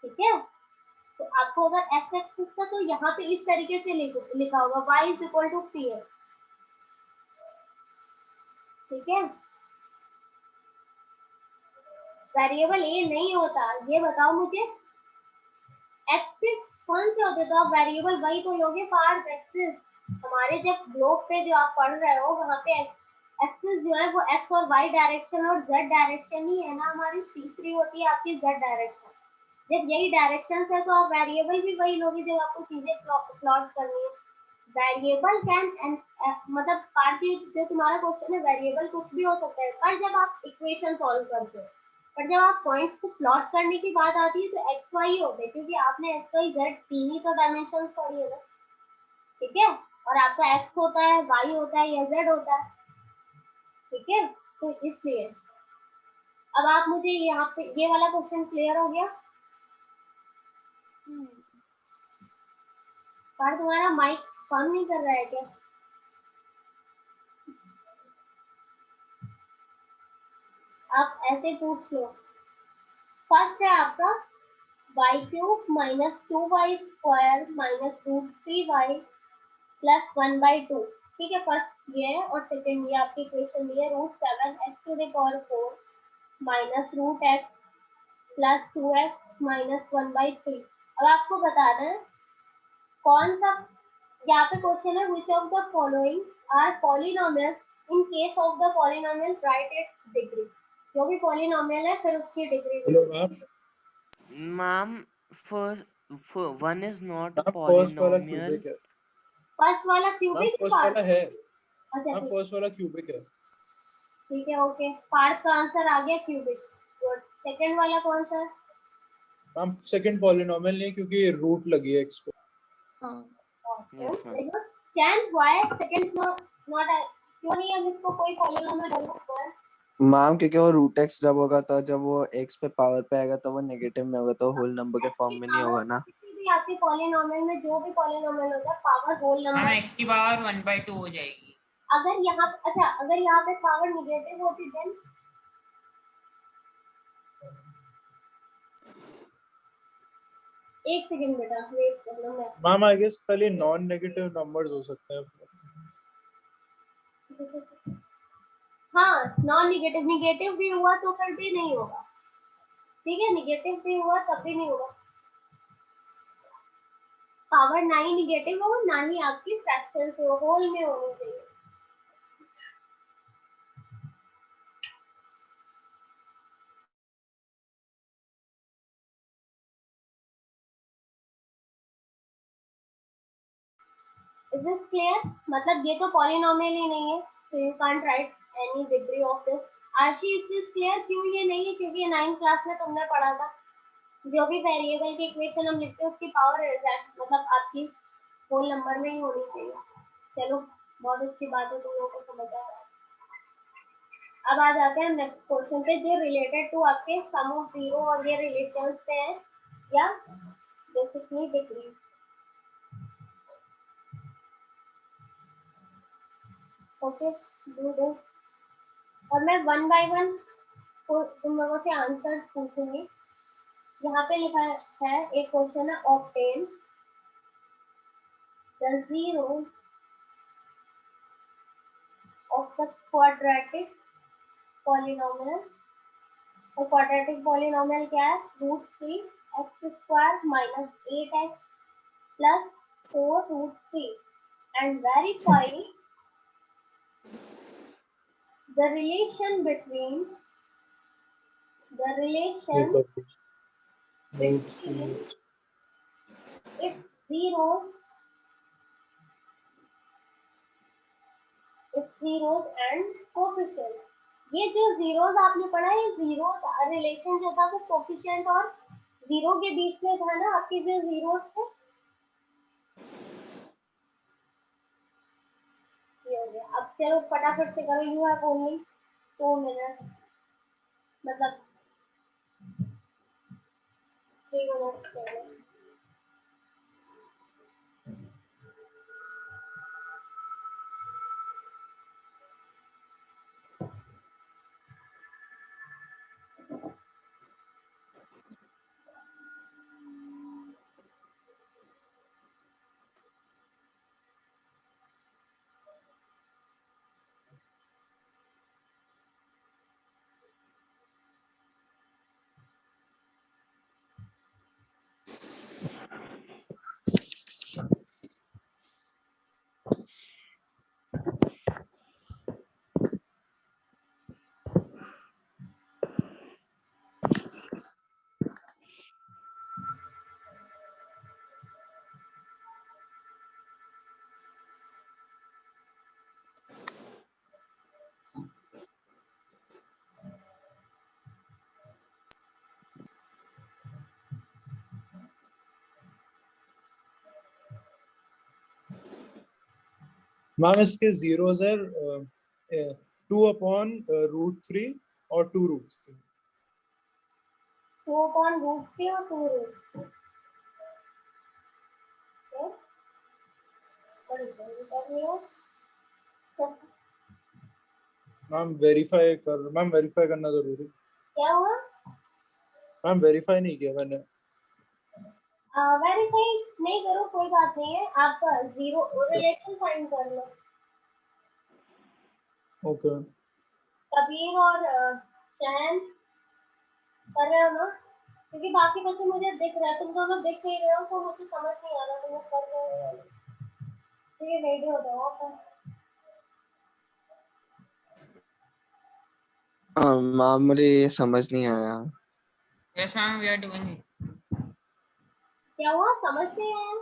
ठीक है। तो आपको अगर x एक्सिस का तो यहाँ पे इस तरीके से लिखा होगा y = px, ठीक है। वेरिएबल a नहीं होता, ये बताओ मुझे एक्सिस कौन से होते, तो आप वेरिएबल वही तो लोगे पार्ट एक्सिस। हमारे जब ग्लोब पे जो आप पढ़ रहे हो वहाँ पे एक्सिस जो है वो एक्स और वाई डायरेक्शन और जेड डायरेक्शन ही है ना, हमारी तीसरी होती है आपकी जेड डायरेक्शन। जब यही डायरेक्शन है तो आप वेरिएबल भी वही लोगे जब आपको चीजें प्लॉट करनी है। वेरिएबल कैन मतलब पार्ट जो तुम्हारा क्वेश्चन है वेरिएबल कुछ भी हो सकता है, पर जब आप इक्वेशन सॉल्व करते हो, पर जब आप पॉइंट्स को प्लॉट करने की बात आती है तो एक्स वाई होते हैं, क्योंकि आपने एक्स वाई जेड तीन ही तो डायमेंशन पढ़ी है ना, ठीक है। और आपका एक्स होता है, वाई होता है या जेड होता है, ठीक है। तो इसलिए अब आप मुझे यहाँ पे ये वाला क्वेश्चन क्लियर हो गया? पर तुम्हारा माइक काम नहीं कर रहा है क्या? आप ऐसे पूछ लो। फर्स्ट है आपका y³ - 2y² - √3y + 1/2, ठीक है। फर्स्ट ये है और सेकंड ये आपकी इक्वेशन दी है √7x⁴ - √x + 2x माइनस 1/3। अब आपको बताना है कौन सा, यहाँ पे क्वेश्चन है which of the following are polynomials in case of the polynomial write its degree। जो भी पॉलिनोमियल है फिर उसकी degree hello ma'am, Ma'am, one is not a ma'am first वाला polynomial. क्यूबिक है। फर्स्ट वाला मैम क्यूबिक फर्स्ट पार्ट। वाला है, अच्छा मैम फर्स्ट वाला क्यूबिक है। ठीक है, ओके, पार्ट का आंसर आ गया क्यूबिक। गुड। सेकंड वाला कौन सा है? मैम सेकंड पॉलिनोमियल नहीं क्योंकि रूट लगी है x पे। हाँ Yes, ma'am. Can why second not क्यों नहीं है इसको कोई पॉलिनोमियल बोल सकता है? मैम क्योंकि वो रूट एक्स जब होगा तो जब वो एक्स पे पावर पे आएगा तो वो नेगेटिव में होगा तो होल नंबर के फॉर्म में नहीं होगा ना। किसी भी आपके पॉलिनोमियल में जो भी पॉलिनोमियल होता है power whole ma'am number. x की पावर 1/2 हो जाएगी। अगर यहाँ अच्छा अगर यहाँ पे पावर निगेटिव होती देन एक सेकंड बेटा वेट कर लो मैं। मैम आई गेस खाली नॉन नेगेटिव नंबर्स हो सकते हैं। हाँ नॉन निगेटिव, निगेटिव भी हुआ तो फिर भी नहीं होगा। ठीक है, निगेटिव भी हुआ तब भी नहीं होगा। पावर ना ही निगेटिव हो ना ही आपकी फ्रैक्शन से होल में होनी चाहिए। Is this clear? मतलब ये तो पॉलिनोमियल ही नहीं है, so you can't write any degree of this। आशी is this clear? क्यों ये नहीं है? क्योंकि 9th क्लास में तुमने पढ़ा था जो भी वेरिएबल की इक्वेशन हम लिखते हैं उसकी पावर मतलब आपकी होल नंबर में ही होनी चाहिए। चलो बहुत अच्छी बात है, तुम लोगों को समझ आ रहा है। अब आ जाते हैं नेक्स्ट क्वेश्चन पे जो रिलेटेड टू आपके सम ऑफ जीरो और ये रिलेशंस पे है या basically degree. Okay do this और मैं 1 बाय 1 तुम लोगों से आंसर पूछूंगी। यहाँ पे लिखा है एक क्वेश्चन है obtain the zero of the quadratic polynomial. तो क्वाड्रेटिक पॉलिनोमियल क्या है? √3x² minus 8x plus 4√3 and verify the relation between its zeros and coefficient। ये जो जीरोस आपने पढ़ा है, जीरोस रिलेशन जो था वो कोफिशिएंट और जीरो के बीच में था ना आपके जो जीरोस थे। ये हो गया। अब चलो फटाफट से करो। यू हैव ओनली 2 मिनट मतलब 3 मिनट। मैम इसके जीरोस है 2/√3 और 2√3। 2/√3 और 2√3। मैम वेरीफाई करना जरूरी। क्या हुआ? मैम वेरीफाई नहीं किया मैंने। वेरीफाई नहीं करो कोई बात नहीं है, आप जीरो रिलेशन फाइंड कर लो। ओके कबीर और चैन कर रहे हो ना? क्योंकि बाकी बच्चे मुझे दिख रहा है, तुम दोनों दिख नहीं रहे हो तो मुझे समझ नहीं आ रहा तुम लोग कर रहे हो। ठीक है, रेडी हो जाओ आप। मैम मुझे ये समझ नहीं आया। Yes, ma'am, we are doing it. क्या हुआ, समझ नहीं आया?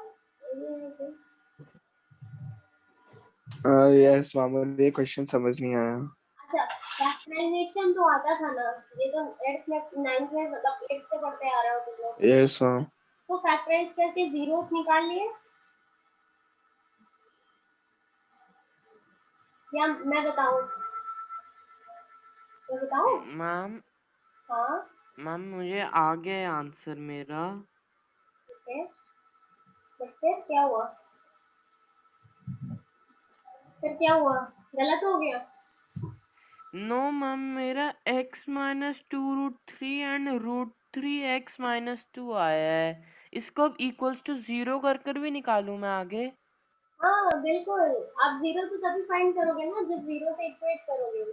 यस मैम मुझे ये क्वेश्चन समझ नहीं आया। अच्छा, फैक्टराइजेशन तो आता था ना, ये तो 8th में 9th में मतलब 8th से पढ़ते आ रहे हो तुम लोग। Yes ma'am. तो फैक्टराइज करके जीरोस निकाल लिए या मैं बताऊं? मैं बताऊं? मैम हाँ मैम मुझे आ गया आंसर मेरा। ठीक है, बट फिर क्या हुआ? फिर क्या हुआ, गलत हो गया? नो मैम मेरा x minus two root three and root three x minus two आया है। इसको अब इक्वल्स टू जीरो कर कर भी निकालूं मैं आगे? हाँ बिल्कुल, आप जीरो तो तभी फाइंड करोगे ना जब जीरो से इक्वेट करोगे।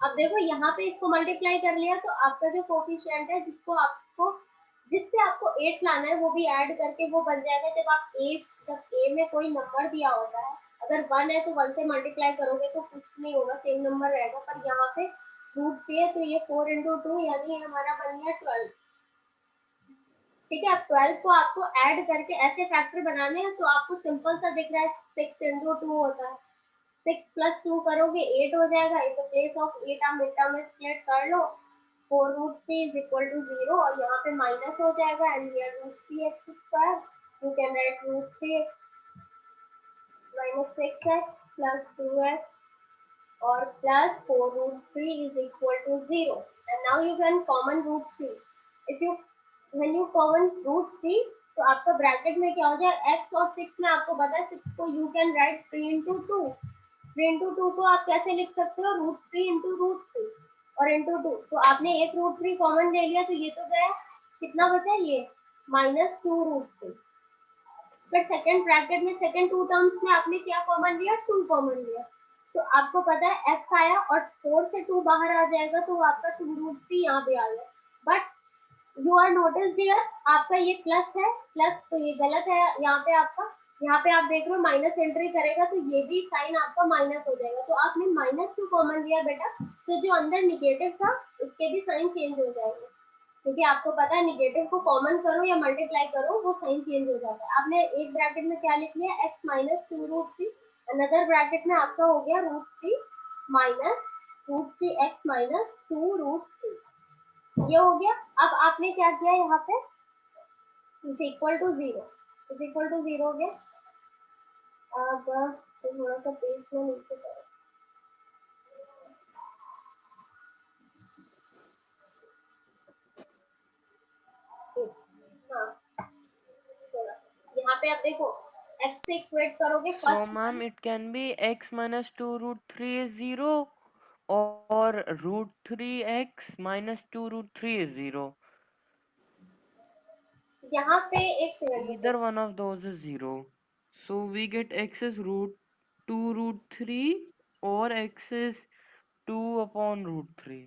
अब देखो यहाँ पे इसको मल्टीप्लाई कर लिया तो आपका जो कोफिशिएंट है जिससे आपको 8 लाना है वो भी ऐड करके वो बन जाएगा। जब ए में कोई नंबर दिया होता है, अगर 1 है तो 1 से मल्टीप्लाई करोगे तो कुछ नहीं होगा, सेम नंबर रहेगा। पर यहाँ पे रूट पे है तो ये 4 into 2 यानी हमारा बन गया 12। ठीक है, अब 12 को आपको ऐड करके ऐसे फैक्टर बनाने हैं तो आपको सिंपल सा दिख रहा है 6 into 2 होता है। 6 plus 2 करोगे 8 हो जाएगा। इन प्लेस ऑफ 8 आप मिड टर्म में स्प्लिट कर लो, 4 रूट 3 इज इक्वल टू 0 और यहाँ पे माइनस हो जाएगा and here root 3x square. You can write root 3x minus 6x plus 2x और plus 4 root 3 is equal to 0 and now you can common root 3। If you when you common root 3 तो आपका ब्रैकेट में क्या हो जाए x और 6 में आपको पता है 6 को you can right 3 into 2। 3 into 2 को आप कैसे लिख सकते हो, रूट 3 into रूट 3 और into 2। तो आपने एक रूट 3 कॉमन ले लिया तो ये तो गया, कितना बचा ये माइनस 2 रूट 3। फिर सेकंड ब्रैकेट में सेकंड 2 टर्म्स में आपने क्या कॉमन लिया, 2 कॉमन लिया। तो आपको पता है x आया और 4 से 2 बाहर आ जाएगा तो आपका 2 रूट 3 यहाँ पे आ गया। But you are notice here आपका ये प्लस है, प्लस तो ये गलत है यहाँ पे आपका। यहाँ पे आप देख रहे हो माइनस एंट्री करेगा तो ये भी साइन आपका माइनस हो जाएगा। तो आपने माइनस 2 कॉमन लिया बेटा, तो जो अंदर निगेटिव था उसके भी साइन चेंज हो जाएंगे, क्योंकि आपको पता है निगेटिव को कॉमन करो या मल्टीप्लाई करो वो साइन चेंज हो जाता है। आपने एक ब्रैकेट में क्या लिख लिया, x minus 2 root 3, another bracket में आपका हो गया root 3 minus root 3 x minus 2 root 3। ये हो गया। अब आपने क्या किया यहाँ पे is equal to 0, is equal to 0 हो गया। अब थोड़ा सा पेज में नीचे करो। हाँ थोड़ा यहाँ पे आप देखो x से इक्वेट करोगे So first ma'am, it can be x minus 2 root 3 is 0 or root 3x minus 2 root 3 is 0. यहाँ पे एक second Either one of those is 0. So we get x is root 2 root 3 or x is 2 upon root 3.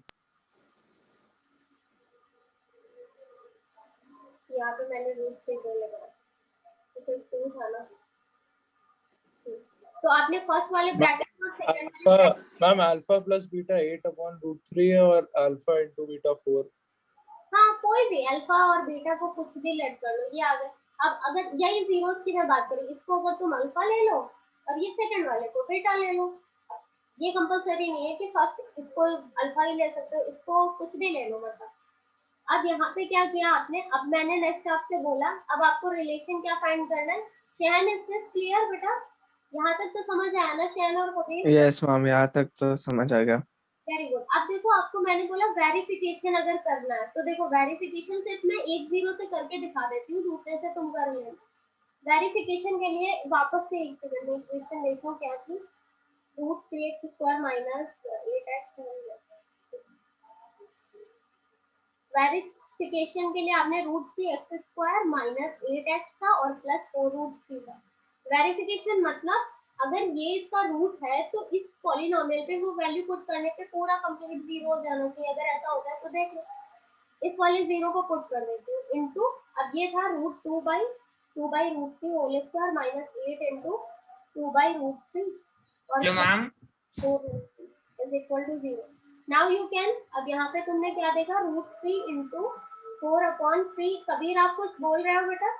यहाँ पे मैंने रूट से दो लगाया तो फिर 2 था ना। तो आपने फर्स्ट वाले ब्रैकेट में second alpha ma'am alpha plus beta 8 upon root 3 है और अल्फा इंटू बीटा 4। हाँ कोई भी अल्फा और बीटा को कुछ भी लेट कर लो, ये आ गए। अब अगर यही जीरोस की मैं बात करूँ, इसको अगर तुम अल्फा ले लो और ये सेकंड वाले को बीटा ले लो, ये कंपलसरी नहीं है कि फर्स्ट इसको अल्फा ही ले सकते हो, इसको कुछ भी ले लो मतलब। अब यहाँ पे क्या किया आपने, अब मैंने नेक्स्ट आपसे बोला अब आपको रिलेशन क्या फाइंड करना है। शहन इज दिस क्लियर बेटा, यहाँ तक तो समझ आया ना शहन और कबीर? यस मैम यहाँ तक तो समझ आ गया। Very good. अब देखो आपको मैंने बोला वेरिफिकेशन अगर करना है तो देखो वेरिफिकेशन सिर्फ मैं 1-0 से करके दिखा देती हूँ, दूसरे से तुम कर लेना। वेरिफिकेशन के लिए वापस से एक सेकंड में इक्वेशन देखो क्या थी, root 3x square minus 8x। Verification के लिए आपने root 3x square minus 8x था और प्लस 4 रूट 3 था। वेरिफिकेशन मतलब अगर ये इसका रूट है तो इस पॉलिनोमियल पे वो वैल्यू पुट करने पे पूरा कंप्लीट 0 हो जाना चाहिए। अगर ऐसा होता है तो देख लो इस वाले 0 को पुट कर देती हूँ इनटू, अब ये था √2 by √3 whole square minus 8 into 2 by √3 और hello ma'am 4 is equal to 0। Now you can, अब यहाँ पे तुमने क्या देखा, √3 इंटू 4/3। कबीर आप कुछ बोल रहे हो बेटा?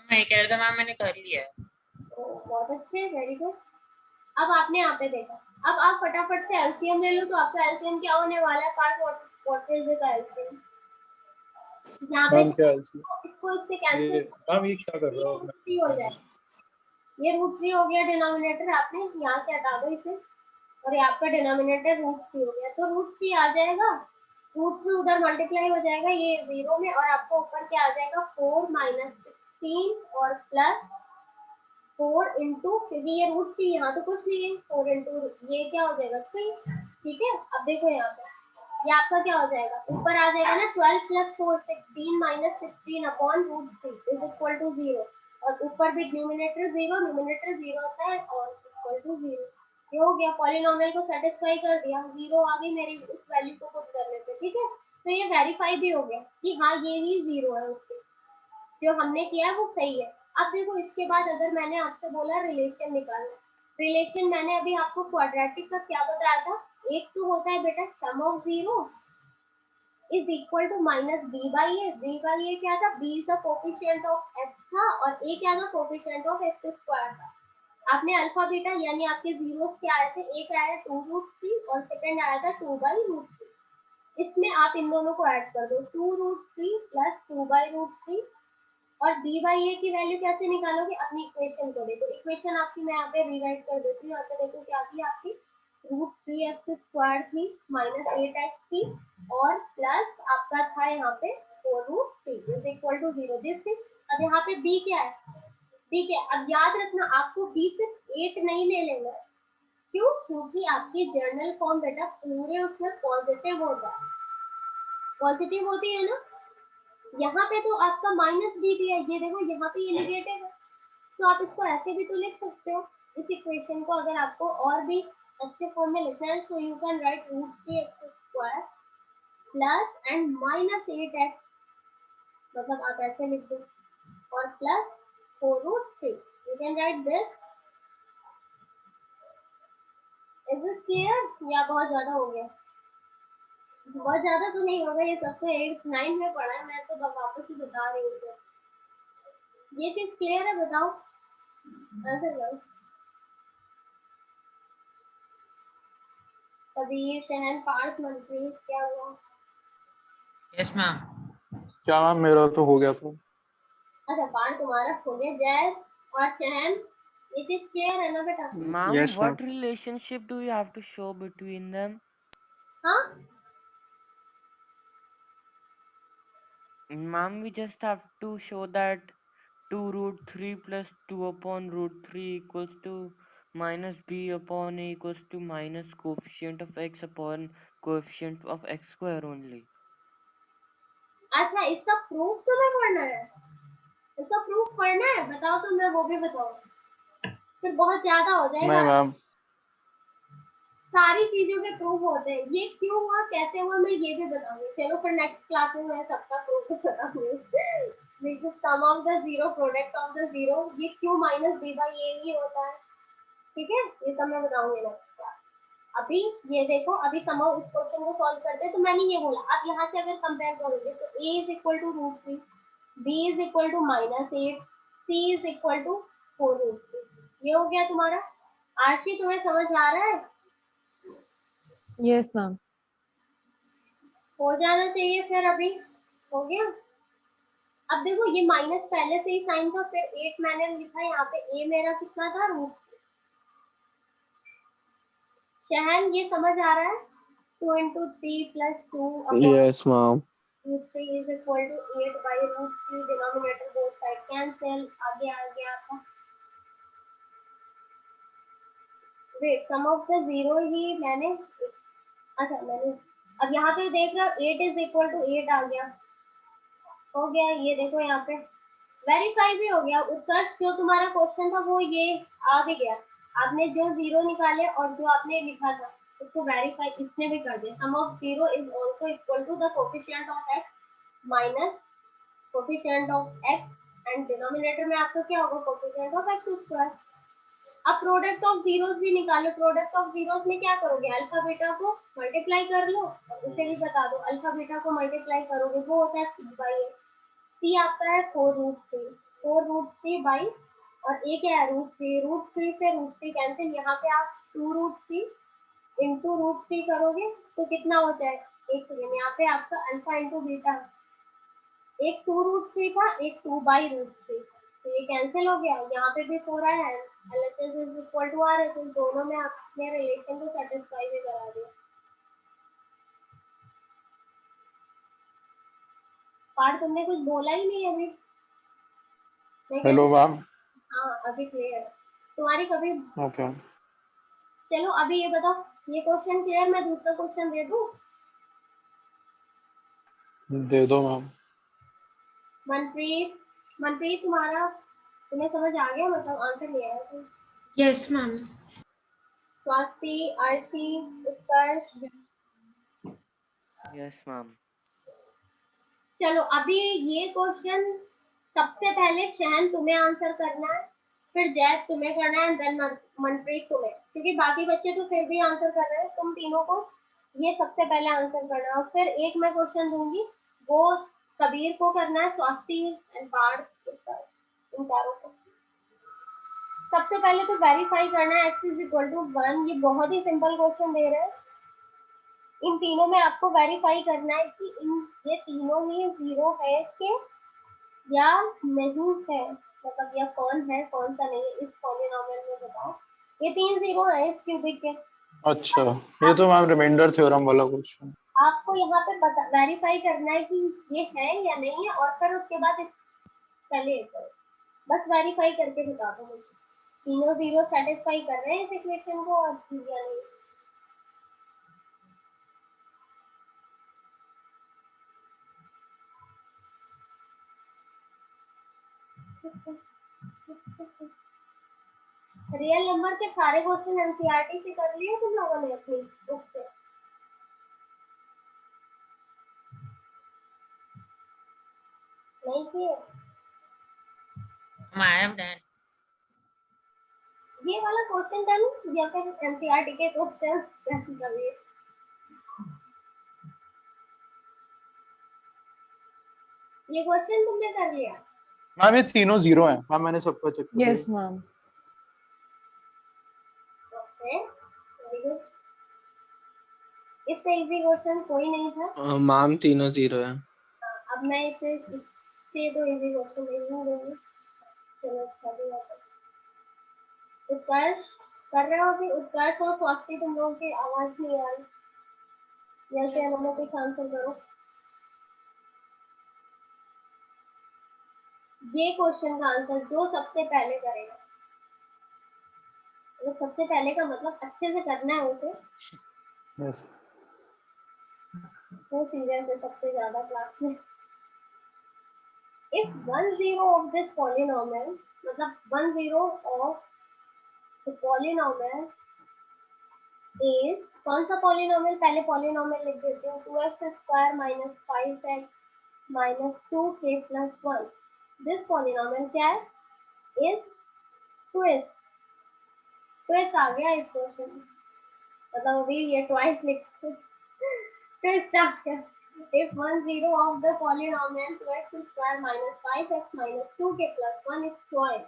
मैं कह रहा था मैम मैंने कर लिया है। बहुत अच्छे, वेरी गुड। अब आपने यहाँ पे देखा, अब आप फटाफट से एलसीएम ले लो, तो आपका एलसीएम क्या होने वाला है, part what is the LCM? यहाँ पे मैम क्या एलसी इसको इससे ये कैंसिल मैम ये क्या कर रहा हूँ √3 हो जाए, ये √3 हो गया डिनोमिनेटर, आपने यहाँ से हटा दो इसे और ये आपका डिनोमिनेटर √3 हो गया, तो √3 आ जाएगा, √3 उधर मल्टीप्लाई हो जाएगा ये 0 में, और आपको ऊपर क्या आ जाएगा 4 माइनस 16 और प्लस 4 इंटू, क्योंकि ये √3 यहाँ तो कुछ नहीं है, 4 इंटू ये क्या हो जाएगा 3। ठीक है, अब देखो यहाँ पे ये आपका क्या हो जाएगा, ऊपर आ जाएगा ना 12 plus 4 16 minus 16 upon √3 is equal to 0, और ऊपर भी न्यूमिनेटर 0 होता है और इक्वल टू 0। ये हो गया, पॉलिनोमियल को सेटिस्फाई कर दिया, 0 आ गई मेरी उस वैल्यू को पुट करने पे। ठीक है, तो ये वेरीफाई भी हो गया कि हाँ ये ही 0 है, उसके जो हमने किया है वो सही है। अब देखो इसके बाद अगर मैंने आपसे बोला रिलेशन निकालना, रिलेशन मैंने अभी आपको क्वाड्रेटिक का क्या बताया था, एक तो होता है बेटा sum of 0 is equal to minus b by A क्या था, b is the coefficient of x था और a क्या था, कोफिशिएंट ऑफ x स्क्वायर था। आपने अल्फा बीटा यानी आपके जीरोस क्या आए थे, एक आया 2√3 और सेकंड आया था 2 बाई √3, इसमें आप इन दोनों को ऐड कर दो 2√3 प्लस 2 बाई √3, और b बाई ए की वैल्यू कैसे निकालोगे, अपनी इक्वेशन को देखो, इक्वेशन आपकी मैं यहाँ पे रीराइट कर देती हूँ, यहाँ पे देखो क्या थी आपकी √3x स्क्वायर थी माइनस 8x थी और प्लस आपका था यहाँ पे 4√3 इज इक्वल टू 0 दिस। अब यहाँ पे b क्या है, ठीक है, अब याद रखना आपको b सिर्फ 8 नहीं ले लेना, क्यों, क्योंकि आपकी जर्नल फॉर्म बेटा पूरे उसमें पॉजिटिव होता है, पॉजिटिव होती है ना, यहाँ पे तो आपका माइनस b भी है, ये देखो यहाँ पे ये नेगेटिव है, तो आप इसको ऐसे भी तो लिख सकते हो इस इक्वेशन को, अगर आपको और भी अच्छे फॉर्म में लिखना है तो you can right √3x square plus and minus 8x, मतलब आप ऐसे लिख दो, और plus 4√3 you can right this. Is this clear या बहुत ज्यादा हो गया? बहुत ज्यादा तो नहीं होगा, ये सबसे 8th 9th में पढ़ा है, मैं तो वापस ही बता रही हूँ। ये चीज क्लियर है, बताओ आंसर करो। कबीर, शहन, पार्थ, मंत्री, क्या हुआ? Yes ma'am. क्या मैम मेरा तो हो गया था। अच्छा पार्थ तुम्हारा हो गया, जय और शहन ये चीज क्लियर है ना बेटा? Ma'am, Yes, what relationship do we have to show between them? हाँ Ma'am, we just have to show that 2√3 plus 2 upon √3 equals to minus b upon a equals to minus coefficient of x upon coefficient of x square only. अच्छा, इसका प्रूफ तुम्हें पढ़ना है, इसका प्रूफ पढ़ना है, बताओ तो मैं वो भी बताऊँ, फिर बहुत ज्यादा हो नहीं जाएगा। मैम सारी चीजों के प्रूफ होते हैं, ये क्यों हुआ कैसे हुआ मैं ये भी बताऊंगी, चलो फिर नेक्स्ट क्लास में मैं सबका प्रूफ बताऊंगी। Sum of the zero product of the zero, ये क्यों माइनस b बाई ए ही होता है, ठीक है, ये सब मैं बताऊंगी नेक्स्ट क्लास। अभी ये देखो, अभी सम ऑफ इस क्वेश्चन को सॉल्व करते हैं, तो मैंने ये बोला अब यहाँ से अगर कंपेयर करोगे तो a is equal to √3, b is equal to minus 8, c is equal to 4√3, ये हो गया तुम्हारा। आरसी तुम्हें समझ आ रहा है? Yes ma'am. हो जाना चाहिए फिर, अभी हो गया। अब देखो ये माइनस पहले से ही साइन था, फिर 8 मैंने लिखा है यहाँ पे, a मेरा कितना था √3। शहन ये समझ आ रहा है, 2 into 3 plus 2 upon Yes, ma'am. √3 is equal to 8 by √3, denominator both side cancel, आगे आ गया आपका। Wait, sum of the zero ही मैंने, अच्छा मैंने अब यहाँ पे देख रहा हूँ 8 इज इक्वल टू 8 आ गया, हो गया, ये देखो यहाँ पे वेरीफाई भी हो गया, उत्तर जो तुम्हारा क्वेश्चन था वो ये आ भी गया, आपने जो जीरो निकाले और जो आपने लिखा था इसको वेरीफाई इसने भी कर दिया। Sum of zero is also equal to the coefficient of X minus coefficient of X and denominator में आपका क्या होगा, कोफिशिएंट ऑफ एक्स स्क्वायर। अब प्रोडक्ट ऑफ जीरोस भी निकालो। प्रोडक्ट ऑफ जीरोस में क्या करोगे, अल्फा बीटा को मल्टीप्लाई कर लो और उसे भी बता दो, अल्फा बीटा को मल्टीप्लाई करोगे वो होता है सी बाई ए। सी आपका है 4√3, 4√3 बाई और ए क्या है √3, √3 से √3 कैंसिल, यहाँ पे आप 2√3 इंटू √3 करोगे तो कितना हो जाएगा, एक सेकेंड, यहाँ पे आपका अल्फा इंटू बीटा, एक 2√3 था, एक 2/√3, तो ये कैंसिल हो गया। यहाँ पे भी 4 आया है, LHS is equal to R है, तो दोनों में आपने रिलेशन को सेटिस्फाई भी करा दिया। पार्ट तुमने कुछ बोला ही नहीं अभी। Hello ma'am. हाँ अभी क्लियर है तुम्हारी कभी। ओके चलो अभी ये बताओ, ये क्वेश्चन क्लियर, मैं दूसरा क्वेश्चन दे दूं। दे दो मैम। मनप्रीत, मनप्रीत तुम्हारा, तुम्हें समझ आ गया, मतलब आंसर नहीं आया तो। Yes ma'am. Swati, Aarti, Utkarsh, Yes, ma'am. चलो अभी ये क्वेश्चन सबसे पहले शहन तुम्हें आंसर करना है, फिर जैद तुम्हें करना है, देन मनप्रीत तुम्हें, क्योंकि बाकी बच्चे तो फिर भी आंसर कर रहे हैं, तुम तीनों को ये सबसे पहले आंसर करना है। और फिर एक मैं क्वेश्चन दूंगी, वो कबीर को करना है, स्वाति एंड पार्थ, इन चारों को। सबसे पहले तो वेरीफाई करना है x इज इक्वल टू 1, ये बहुत ही सिंपल क्वेश्चन दे रहे हैं। इन तीनों में आपको वेरीफाई करना है कि ये तीनों ही जीरो है के या नहीं है, मतलब या कौन है कौन सा नहीं है, इस पॉलिनोमियल में बताओ। ये 3 जीरो है इस क्यूबिक के। अच्छा, ये तो मैम रिमाइंडर थ्योरम वाला क्वेश्चन। आपको यहाँ पे वेरीफाई करना है कि ये है या नहीं है, और फिर उसके बाद पहले बस वेरीफाई करके बता दो मुझे तीनों जीरो सेटिस्फाई कर रहे हैं इस इक्वेशन को और या नहीं। रियल नंबर के सारे क्वेश्चन एनसीईआरटी से कर लिए तुम लोगों ने अपनी बुक से? नहीं किए? I have done. ये वाला क्वेश्चन डन या फिर एनसीईआरटी के क्वेश्चन कर लिए? ये क्वेश्चन तुमने कर लिया? मैम ये तीनों जीरो हैं मैम, मैंने सबको चेक कर यस लिया। मैम। Okay very good. इससे इजी क्वेश्चन कोई नहीं था। मैम तीनों जीरो है। अब मैं इससे तो इजी क्वेश्चन नहीं दूंगी। चलो अच्छा भी बात है। उत्कर्ष कर रहे हो अभी? उत्कर्ष और स्वाति तुम लोगों की आवाज नहीं आ रही, जैसे Yes, हम लोग कुछ आंसर करो। ये क्वेश्चन का आंसर जो सबसे पहले करेगा, तो सबसे पहले का मतलब अच्छे से करना है उसे, यस वो सीरियस है सबसे ज्यादा क्लास में। if 1 0 of this polynomial, मतलब 1 0 of the polynomial is, कौन सा polynomial, पहले polynomial लिख देती हूँ, 2x square minus 5x minus 2k plus 1, this polynomial क्या है, is twist। twist आ गया इस क्वेश्चन में, मतलब अभी ये twice लिख twist आ गया। if 1 0 of the polynomial 2x square minus 5x minus 2k plus 1 is twice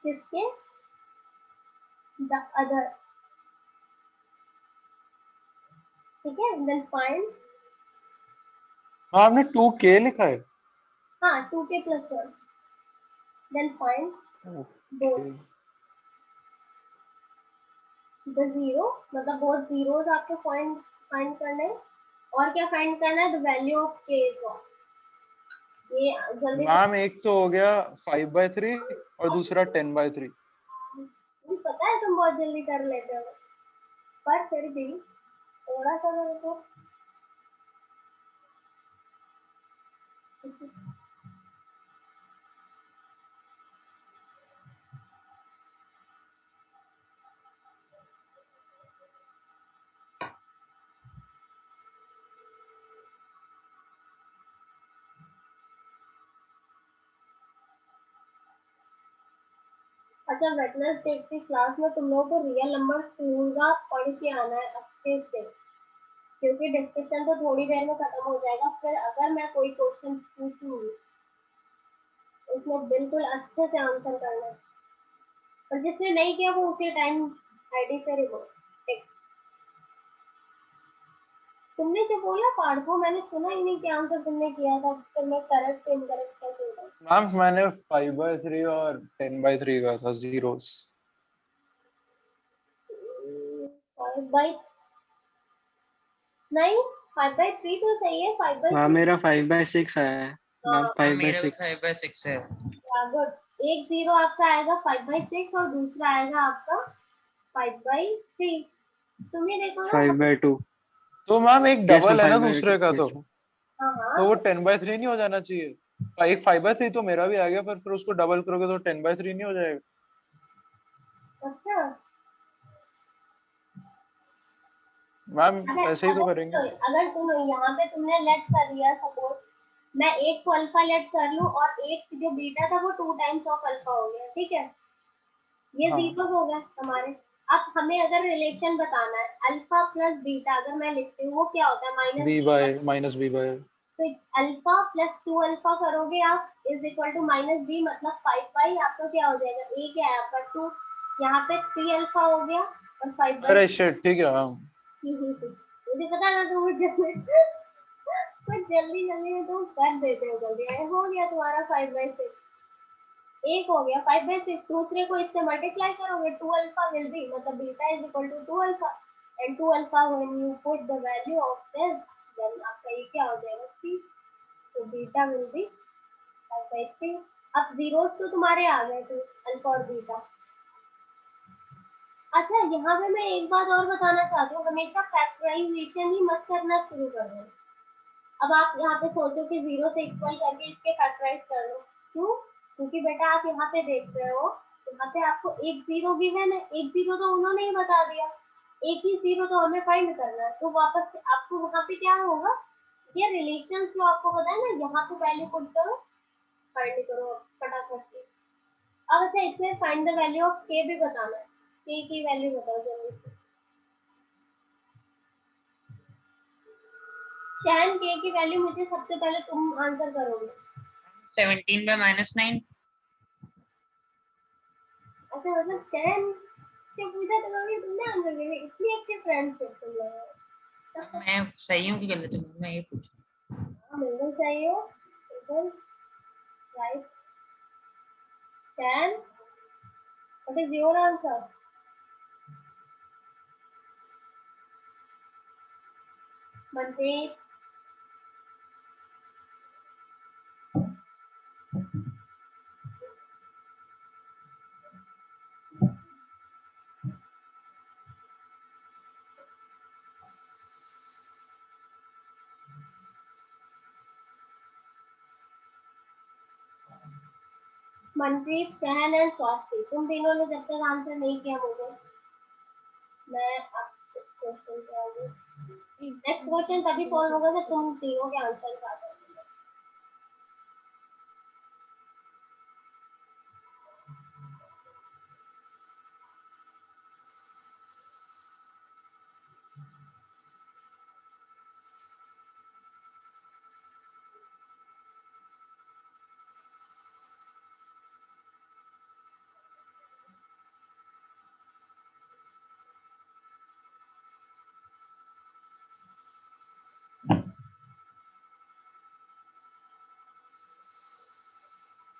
किसके, the other, ठीक है, then find, मैम आपने 2k लिखा है। हाँ 2k plus 1, then find both the zero, मतलब both zeros आपको find करना है, और क्या find करना है, the value of k is what, ये जल्दी मैम एक तो हो गया 5/3 और दूसरा 10/3। मुझे पता है तुम बहुत जल्दी कर लेते हो, पर फिर भी थोड़ा सा मेरे को अच्छा वेटनेसडे की क्लास में तुम लोगों को रियल नंबर पूरा पढ़ के आना है अच्छे से, क्योंकि डिस्कशन तो थोड़ी देर में खत्म हो जाएगा। फिर अगर मैं कोई क्वेश्चन पूछूंगी उसमें बिल्कुल अच्छे से आंसर करना है, और जिसने नहीं किया वो उसी टाइम आईडी से रिमूव। तुमने जो बोला पार्ट को मैंने सुना ही नहीं, क्या आंसर तुमने किया था, फिर मैं करेक्ट इनकरेक्ट कैसे होगा। मैम मैंने 5/3 और 10/3 का था zeros. 5/, नहीं 5/3 तो सही है, 5/6 हाँ मेरा 5/6 आया है मैम, हाँ हाँ मेरा भी 5/6। 5/6 है। गुड। एक जीरो आपका आएगा 5/6 और दूसरा आएगा आपका 5/3। तुम्हें देखो ना 5/2। तो मैम एक यस डबल है मैम ना 5/2। दूसरे का, तो हाँ हाँ तो वो 10/3 नहीं हो जाना चाहिए? 5/3 तो मेरा भी आ गया, पर फिर उसको डबल करोगे तो 10/3 नहीं हो जाएगा? अच्छा। मैम अगर ऐसे ही तो अगर करेंगे। अगर तुम यहाँ पे तुमने लेट कर दिया, सपोज मैं 8 को अल्फा लेट कर लूं और 8 जो बीटा था वो 2 टाइम्स ऑफ अल्फा हो गया, ठीक है, ये हाँ जीरो हो गए हमारे। अब हमें अगर रिलेशन बताना है अल्फा प्लस बीटा, अगर मैं लिखती हूँ वो क्या होता है b/-b/। तो अल्फा प्लस 2 अल्फा करोगे आप इज इक्वल टू -b, मतलब 5/, आपका क्या हो जाएगा, ए क्या है आपका 2, यहाँ पे 3 अल्फा हो गया और 5/, अरे शिट, ठीक है मैम। मुझे पता ना तुम जल्दी जल्दी में तुम कर देते हो जल्दी। हो गया तुम्हारा 5/6, एक हो गया 5/6। दूसरे को इससे मल्टीप्लाई करोगे 2 अल्फा विल बी, मतलब beta is equal to 2 alpha, and 2 alpha when you put the value of this then आपका ये क्या हो जाएगा 3, तो बीटा विल बी 5/3। अब जीरोस तो तुम्हारे आ गए थे अल्फा और बीटा। अच्छा यहाँ पे मैं एक बात और बताना चाहती हूँ, हमेशा फैक्टराइजेशन ही मत करना शुरू कर दो। अब आप यहाँ पे सोचो कि 0 से इक्वल करके इसके फैक्टराइज कर लो, क्यों, क्योंकि बेटा आप यहाँ पे देख रहे हो यहाँ पे आपको एक जीरो गिवन है, एक जीरो तो उन्होंने ही बता दिया, एक ही जीरो तो हमें फाइंड करना है, तो वापस से आपको वहाँ पे क्या होगा, ये रिलेशन जो आपको पता है ना, यहाँ पे वैल्यू पुट करो, फाइंड करो फटाफट से। अब अच्छा इसमें फाइंड द वैल्यू ऑफ के भी बताना है, के की वैल्यू बताओ जल्दी से। टैन के की वैल्यू मुझे सबसे पहले तुम आंसर करोगे। 17/-9। अच्छा मतलब टैन से पूछा तो कभी तुमने आंसर दिया, इतनी अच्छी फ्रेंड्स हो तुम लोग। मैं सही हूँ कि गलत हूँ, मैं ये पूछ। हाँ बिल्कुल सही हो, बिल्कुल right. Tan what is your answer? Manpreet, Manpreet, tan and Swati, तुम तीनों ने जब तक आंसर नहीं किया मुझे, मैं अब क्वेश्चन पे आऊंगी। नेक्स्ट क्वेश्चन तभी सॉल्व होगा जब तुम तीनों के आंसर आ जाए।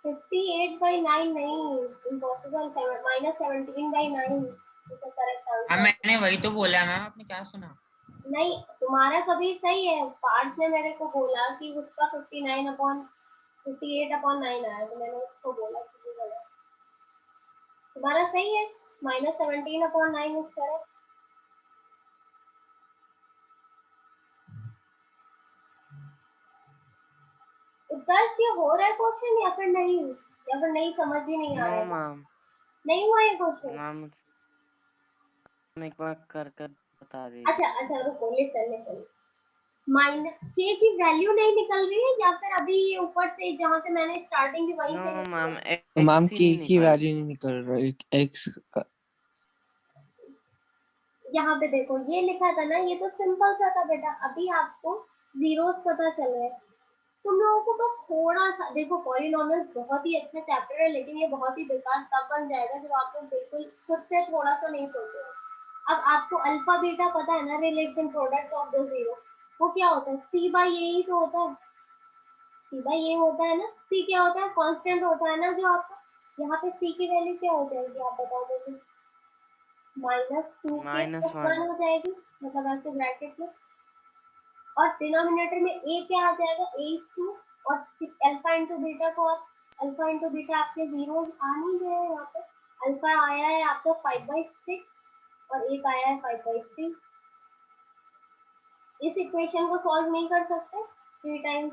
(58/9) नहीं, इम्पॉसिबल, -17/9 इसका करेक्ट हाँ आंसर। मैंने वही तो बोला मैम, आपने क्या सुना? नहीं तुम्हारा कभी सही है, पार्थ ने मेरे को बोला कि उसका 58/9 आया, तो मैंने उसको बोला कि ये गलत। तुम्हारा सही है, -17/9 इज करेक्ट। उत्कर्ष ये हो रहा है क्वेश्चन या फिर नहीं समझ ही नहीं आ नो रहा है? मैम, नहीं हुआ ये क्वेश्चन? मैम एक बार कर कर बता अच्छा दीजिए। अच्छा रुको, लिसन। माइनस के की वैल्यू नहीं निकल रही है या फिर अभी ये ऊपर से जहाँ से मैंने स्टार्टिंग की वहीं नो से निकल मैम, रहा है? मैम x ही के नहीं की निकाला। वैल्यू नहीं निकल रहा x का। यहाँ पे देखो ये लिखा था ना, ये तो सिंपल सा था बेटा, अभी आपको जीरोस पता चल रहे हैं। तुम लोगों को बस थोड़ा सा देखो, पॉलिनॉमियल्स बहुत ही अच्छा चैप्टर है, लेकिन ये बहुत ही बेकार तब बन जाएगा जब आप लोग बिल्कुल खुद से थोड़ा सा नहीं सोचो। अब आपको अल्फा बीटा पता है ना, relation product of the zero, वो क्या होता है, सी बाई ए ही तो होता है। सी बाई ए होता है ना, सी क्या होता है, कांस्टेंट होता है ना जो आपका। यहाँ पे सी की वैल्यू क्या हो जाएगी आप बता दो, -2 के -1 +1 हो जाएगी, मतलब ऐसे ब्रैकेट में। और डिनोमिनेटर में a क्या आ जाएगा, a2, और अल्फा इंटू बीटा को आप, अल्फा इंटू बीटा आपके जीरो आ नहीं गए हैं यहाँ पे। अल्फा आया है आपको 5/6 और एक आया है 5/3। इस इक्वेशन को सॉल्व नहीं कर सकते, 3 times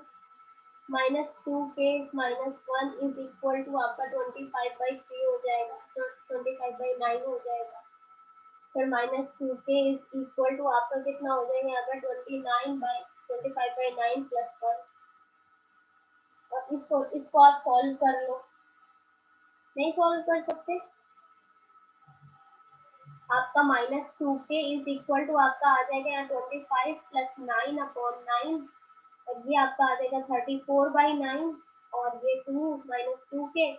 -2k -1 is equal to आपका 25/3 हो जाएगा, तो 25/9 हो जाएगा। फिर -2k इज इक्वल टू आपका कितना हो जाएगा यहाँ पर 25/9 + 1। और इसको आप सॉल्व कर लो, नहीं सॉल्व कर सकते। आपका -2k इज इक्वल टू आपका आ जाएगा यहाँ 25 + 9/9, और ये आपका आ जाएगा 34/9, और ये 2 -2k,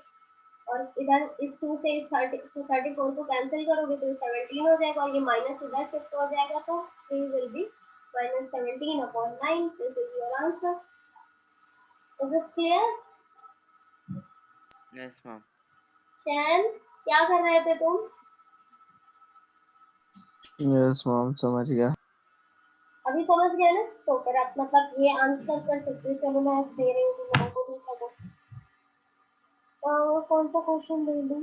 और इधर इस 2 से इस 34 को कैंसिल करोगे तो 17 हो जाएगा, और ये माइनस इधर शिफ्ट हो जाएगा, तो ये will be -17/9। This is your answer. Is it clear? Yes ma'am. चैन, क्या कर रहे थे तुम? यस मैम समझ गया। अभी समझ गए ना? तो फिर आप मतलब ये आंसर कर सकते हो। चलो मैं दे रही हूँ तुम लोगों को दूसरा क्वेश्चन। कौन सा क्वेश्चन दे दूँ?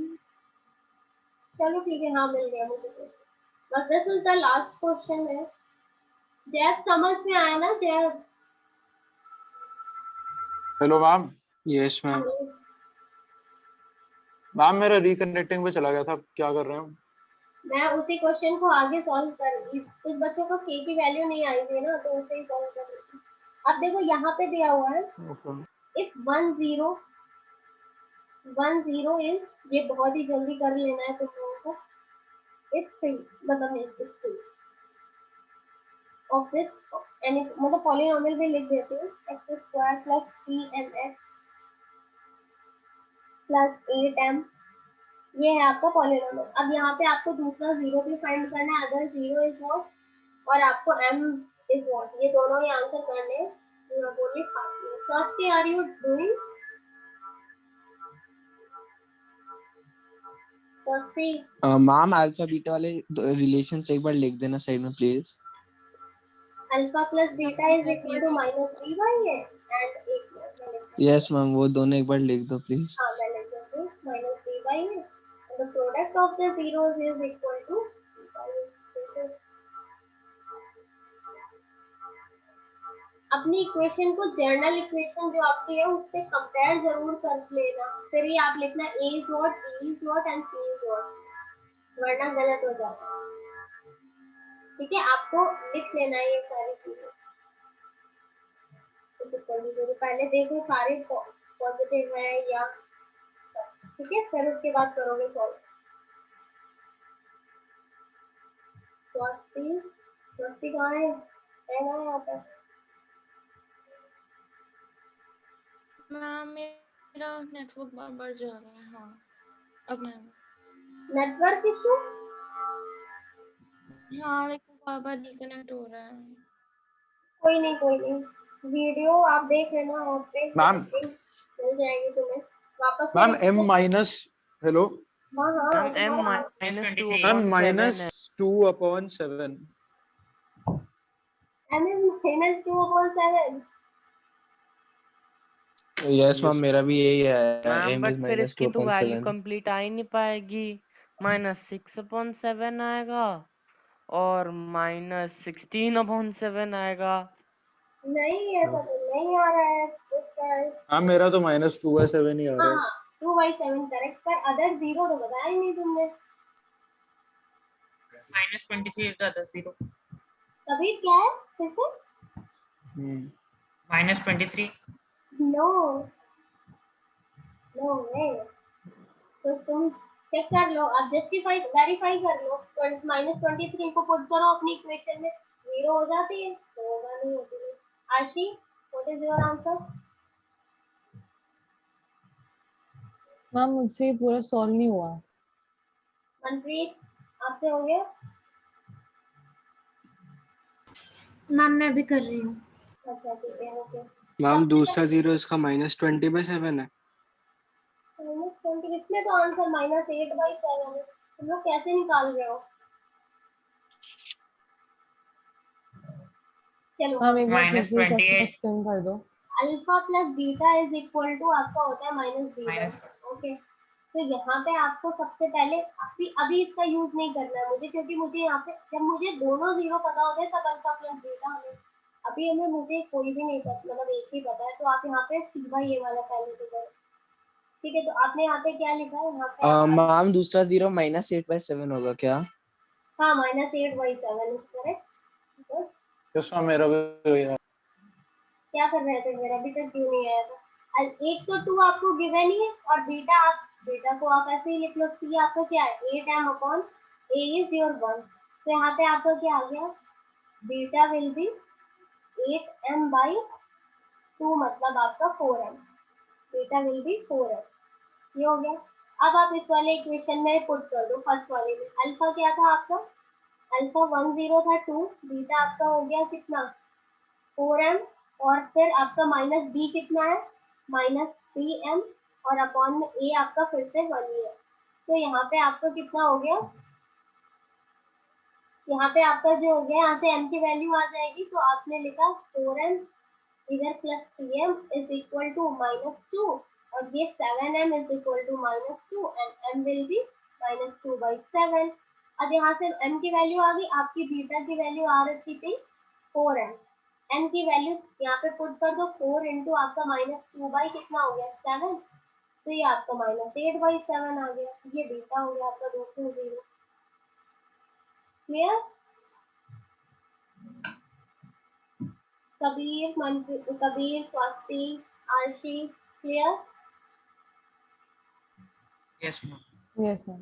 चलो ठीक है, हाँ मिल गया मुझे तो। बस this is the last question है। जैब समझ में आया ना जैब? Hello ma'am. Yes ma'am. Ma'am मेरा रिकनेक्टिंग पे चला गया था, क्या कर रहे हैं? मैं उसी क्वेश्चन को आगे सॉल्व कर, कुछ बच्चों को k की वैल्यू नहीं आई थी ना, तो उसे ही सॉल्व कर रही थी। अब देखो यहाँ पे दिया हुआ है, ओके। इफ 1 0 इज, ये बहुत ही जल्दी कर लेना है तुम लोगों को, इफ 3 मतलब इफ 3 ऑफ दिस, यानी मतलब पॉलिनॉमियल भी लिख देती हूँ, x² + 3mx + 8m, ये है आपका पॉलिनॉमियल। अब यहाँ पे आपको दूसरा जीरो भी फाइंड करना है, अगर 0 इज व्हाट और आपको m इज व्हाट, ये दोनों ही आंसर करने हैं। तो मैं बोली first are you doing? First ma'am alpha beta वाले रिलेशंस एक बार लिख देना साइड में please. Alpha plus beta is equal to -3 by a, and एक यस मैम वो दोनों एक बार लिख दो प्लीज। हाँ मैं लिख देती हूँ -3 by A, and the product of the zeros is equal to 3 by. अपनी इक्वेशन को जर्नल इक्वेशन जो आपकी है उससे कंपेयर जरूर कर लेना, फिर ही आप लिखना a is what, b is what and c is what, वरना गलत हो जाता है। ठीक है, आपको लिख लेना है ये सारी चीजें। तो पहले देखो सारे पॉजिटिव है या, ठीक है, फिर उसके बाद करोगे सॉल्व। स्वाति, स्वाति कहाँ है? यहाँ पर मैम मेरा नेटवर्क बार बार जा रहा है। हाँ अब मैं, नेटवर्क इशू। हाँ लेकिन बार बार रिकनेक्ट हो रहा है। कोई नहीं, वीडियो आप देख लेना, और पे मैम मिल जाएगी तुम्हें वापस से मैम m माइनस, हेलो हाँ हाँ ma'am m ma'am -2/7 m is -2/7। Yes ma'am मेरा भी यही है, मैम m बट is फिर इसकी तो वैल्यू -2/7। कंप्लीट आ ही नहीं पाएगी। -6/7 आएगा और -16/7 आएगा। नहीं ऐसा तो नहीं आ रहा है इसका। हाँ मेरा तो -2/7 ही आ रहा है। हाँ 2/7 करेक्ट, पर अदर जीरो तो बताया ही नहीं तुमने। -23 is the other zero. तभी क्या है फिर से? -23. नो नो वे, तो तुम चेक कर लो, आप जस्टिफाई वेरीफाई कर लो। -23 को पुट करो अपनी इक्वेशन में, 0 हो जाती है तो होगा, नहीं होती है। आशी, what is your answer? Ma'am मुझसे ये पूरा सॉल्व नहीं हुआ। मनप्रीत, आपसे हो गया? मैम मैं भी कर रही हूँ। अच्छा ठीक है, ओके। मैम दूसरा जीरो इसका -20/7 है। -20 इसमें तो आंसर -8/7 है। तुम लोग कैसे निकाल रहे हो? चलो, मैम एक बार फिर से -28 एक्सप्लेन कर दो। Alpha plus beta is equal to आपका होता है -b/। ओके, तो यहाँ पे आपको सबसे पहले अभी इसका यूज नहीं करना है मुझे, क्योंकि मुझे यहाँ पे जब मुझे दोनों जीरो पता होते हैं तब अल्फा प्लस बीटा हमें, अभी हमें मुझे कोई भी नहीं पता, मतलब एक ही पता है। तो आप यहाँ पे सीधा ये वाला पहले से करो, ठीक है? तो आपने यहाँ पे क्या लिखा है? यहाँ पे मैम दूसरा जीरो -8/7 होगा क्या? हाँ, -8/7 करेक्ट। यस मैम, मेरा भी वही है। क्या कर रहे थे? मेरा अभी तक क्यों नहीं आया था? एक तो 2 आपको गिवन ही है, और बीटा को आप ऐसे ही लिख लो। सी आपका क्या है? 8m/a is your 1। तो यहाँ पे आपका क्या आ गया? बीटा विल बी 8m/2, मतलब आपका 4m। Beta will be 4m, ये हो गया। अब आप इस वाले इक्वेशन में पुट कर दो, फर्स्ट वाले में। अल्फा क्या था आपका? अल्फा 1 0 था 2, बीटा आपका हो गया कितना? 4m, और फिर आपका माइनस बी कितना है? -3m, और अपॉन में ए आपका फिर से 1 ही है। तो यहाँ पे आपका कितना हो गया? यहाँ पे आपका जो हो गया, यहाँ से m की वैल्यू आ जाएगी, तो आपने लिखा 4m इधर plus 3m is equal to -2, और ये 7m is equal to -2, and m will be -2/7। अब यहाँ से m की वैल्यू आ गई, आपकी बीटा की वैल्यू आ रही थी 4m। m की वैल्यू यहाँ पे पुट कर दो, 4 इंटू आपका -2 कितना हो गया? 7। तो ये आपका -8/7 आ गया। ये बीटा हो गया आपका दूसरा zero. Clear? Kabir, Swati, Aarshi, clear? Yes, ma'am. Yes ma'am.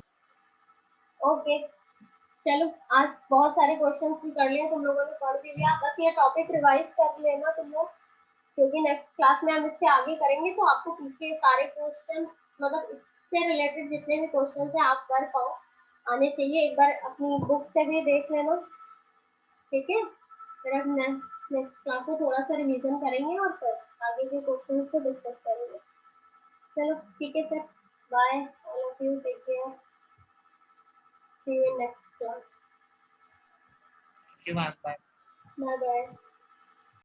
Okay, चलो आज बहुत सारे क्वेश्चंस भी कर लिए तुम लोगों ने, पढ़ भी लिया। बस ये टॉपिक रिवाइज कर लेना तुम लोग, क्योंकि नेक्स्ट क्लास में हम इससे आगे करेंगे, तो आपको पीछे सारे क्वेश्चन, मतलब इससे रिलेटेड जितने भी क्वेश्चन है आप कर पाओ, आने चाहिए। एक बार अपनी बुक से भी देख लेना, ठीक है? फिर हम नेक्स्ट क्लास में थोड़ा सा रिवीजन करेंगे, और फिर आगे के क्वेश्चन को डिस्कस करेंगे। चलो ठीक है sir, bye, all of you, take care, see you in next class. Thank you, ma'am. Bye. Bye bye.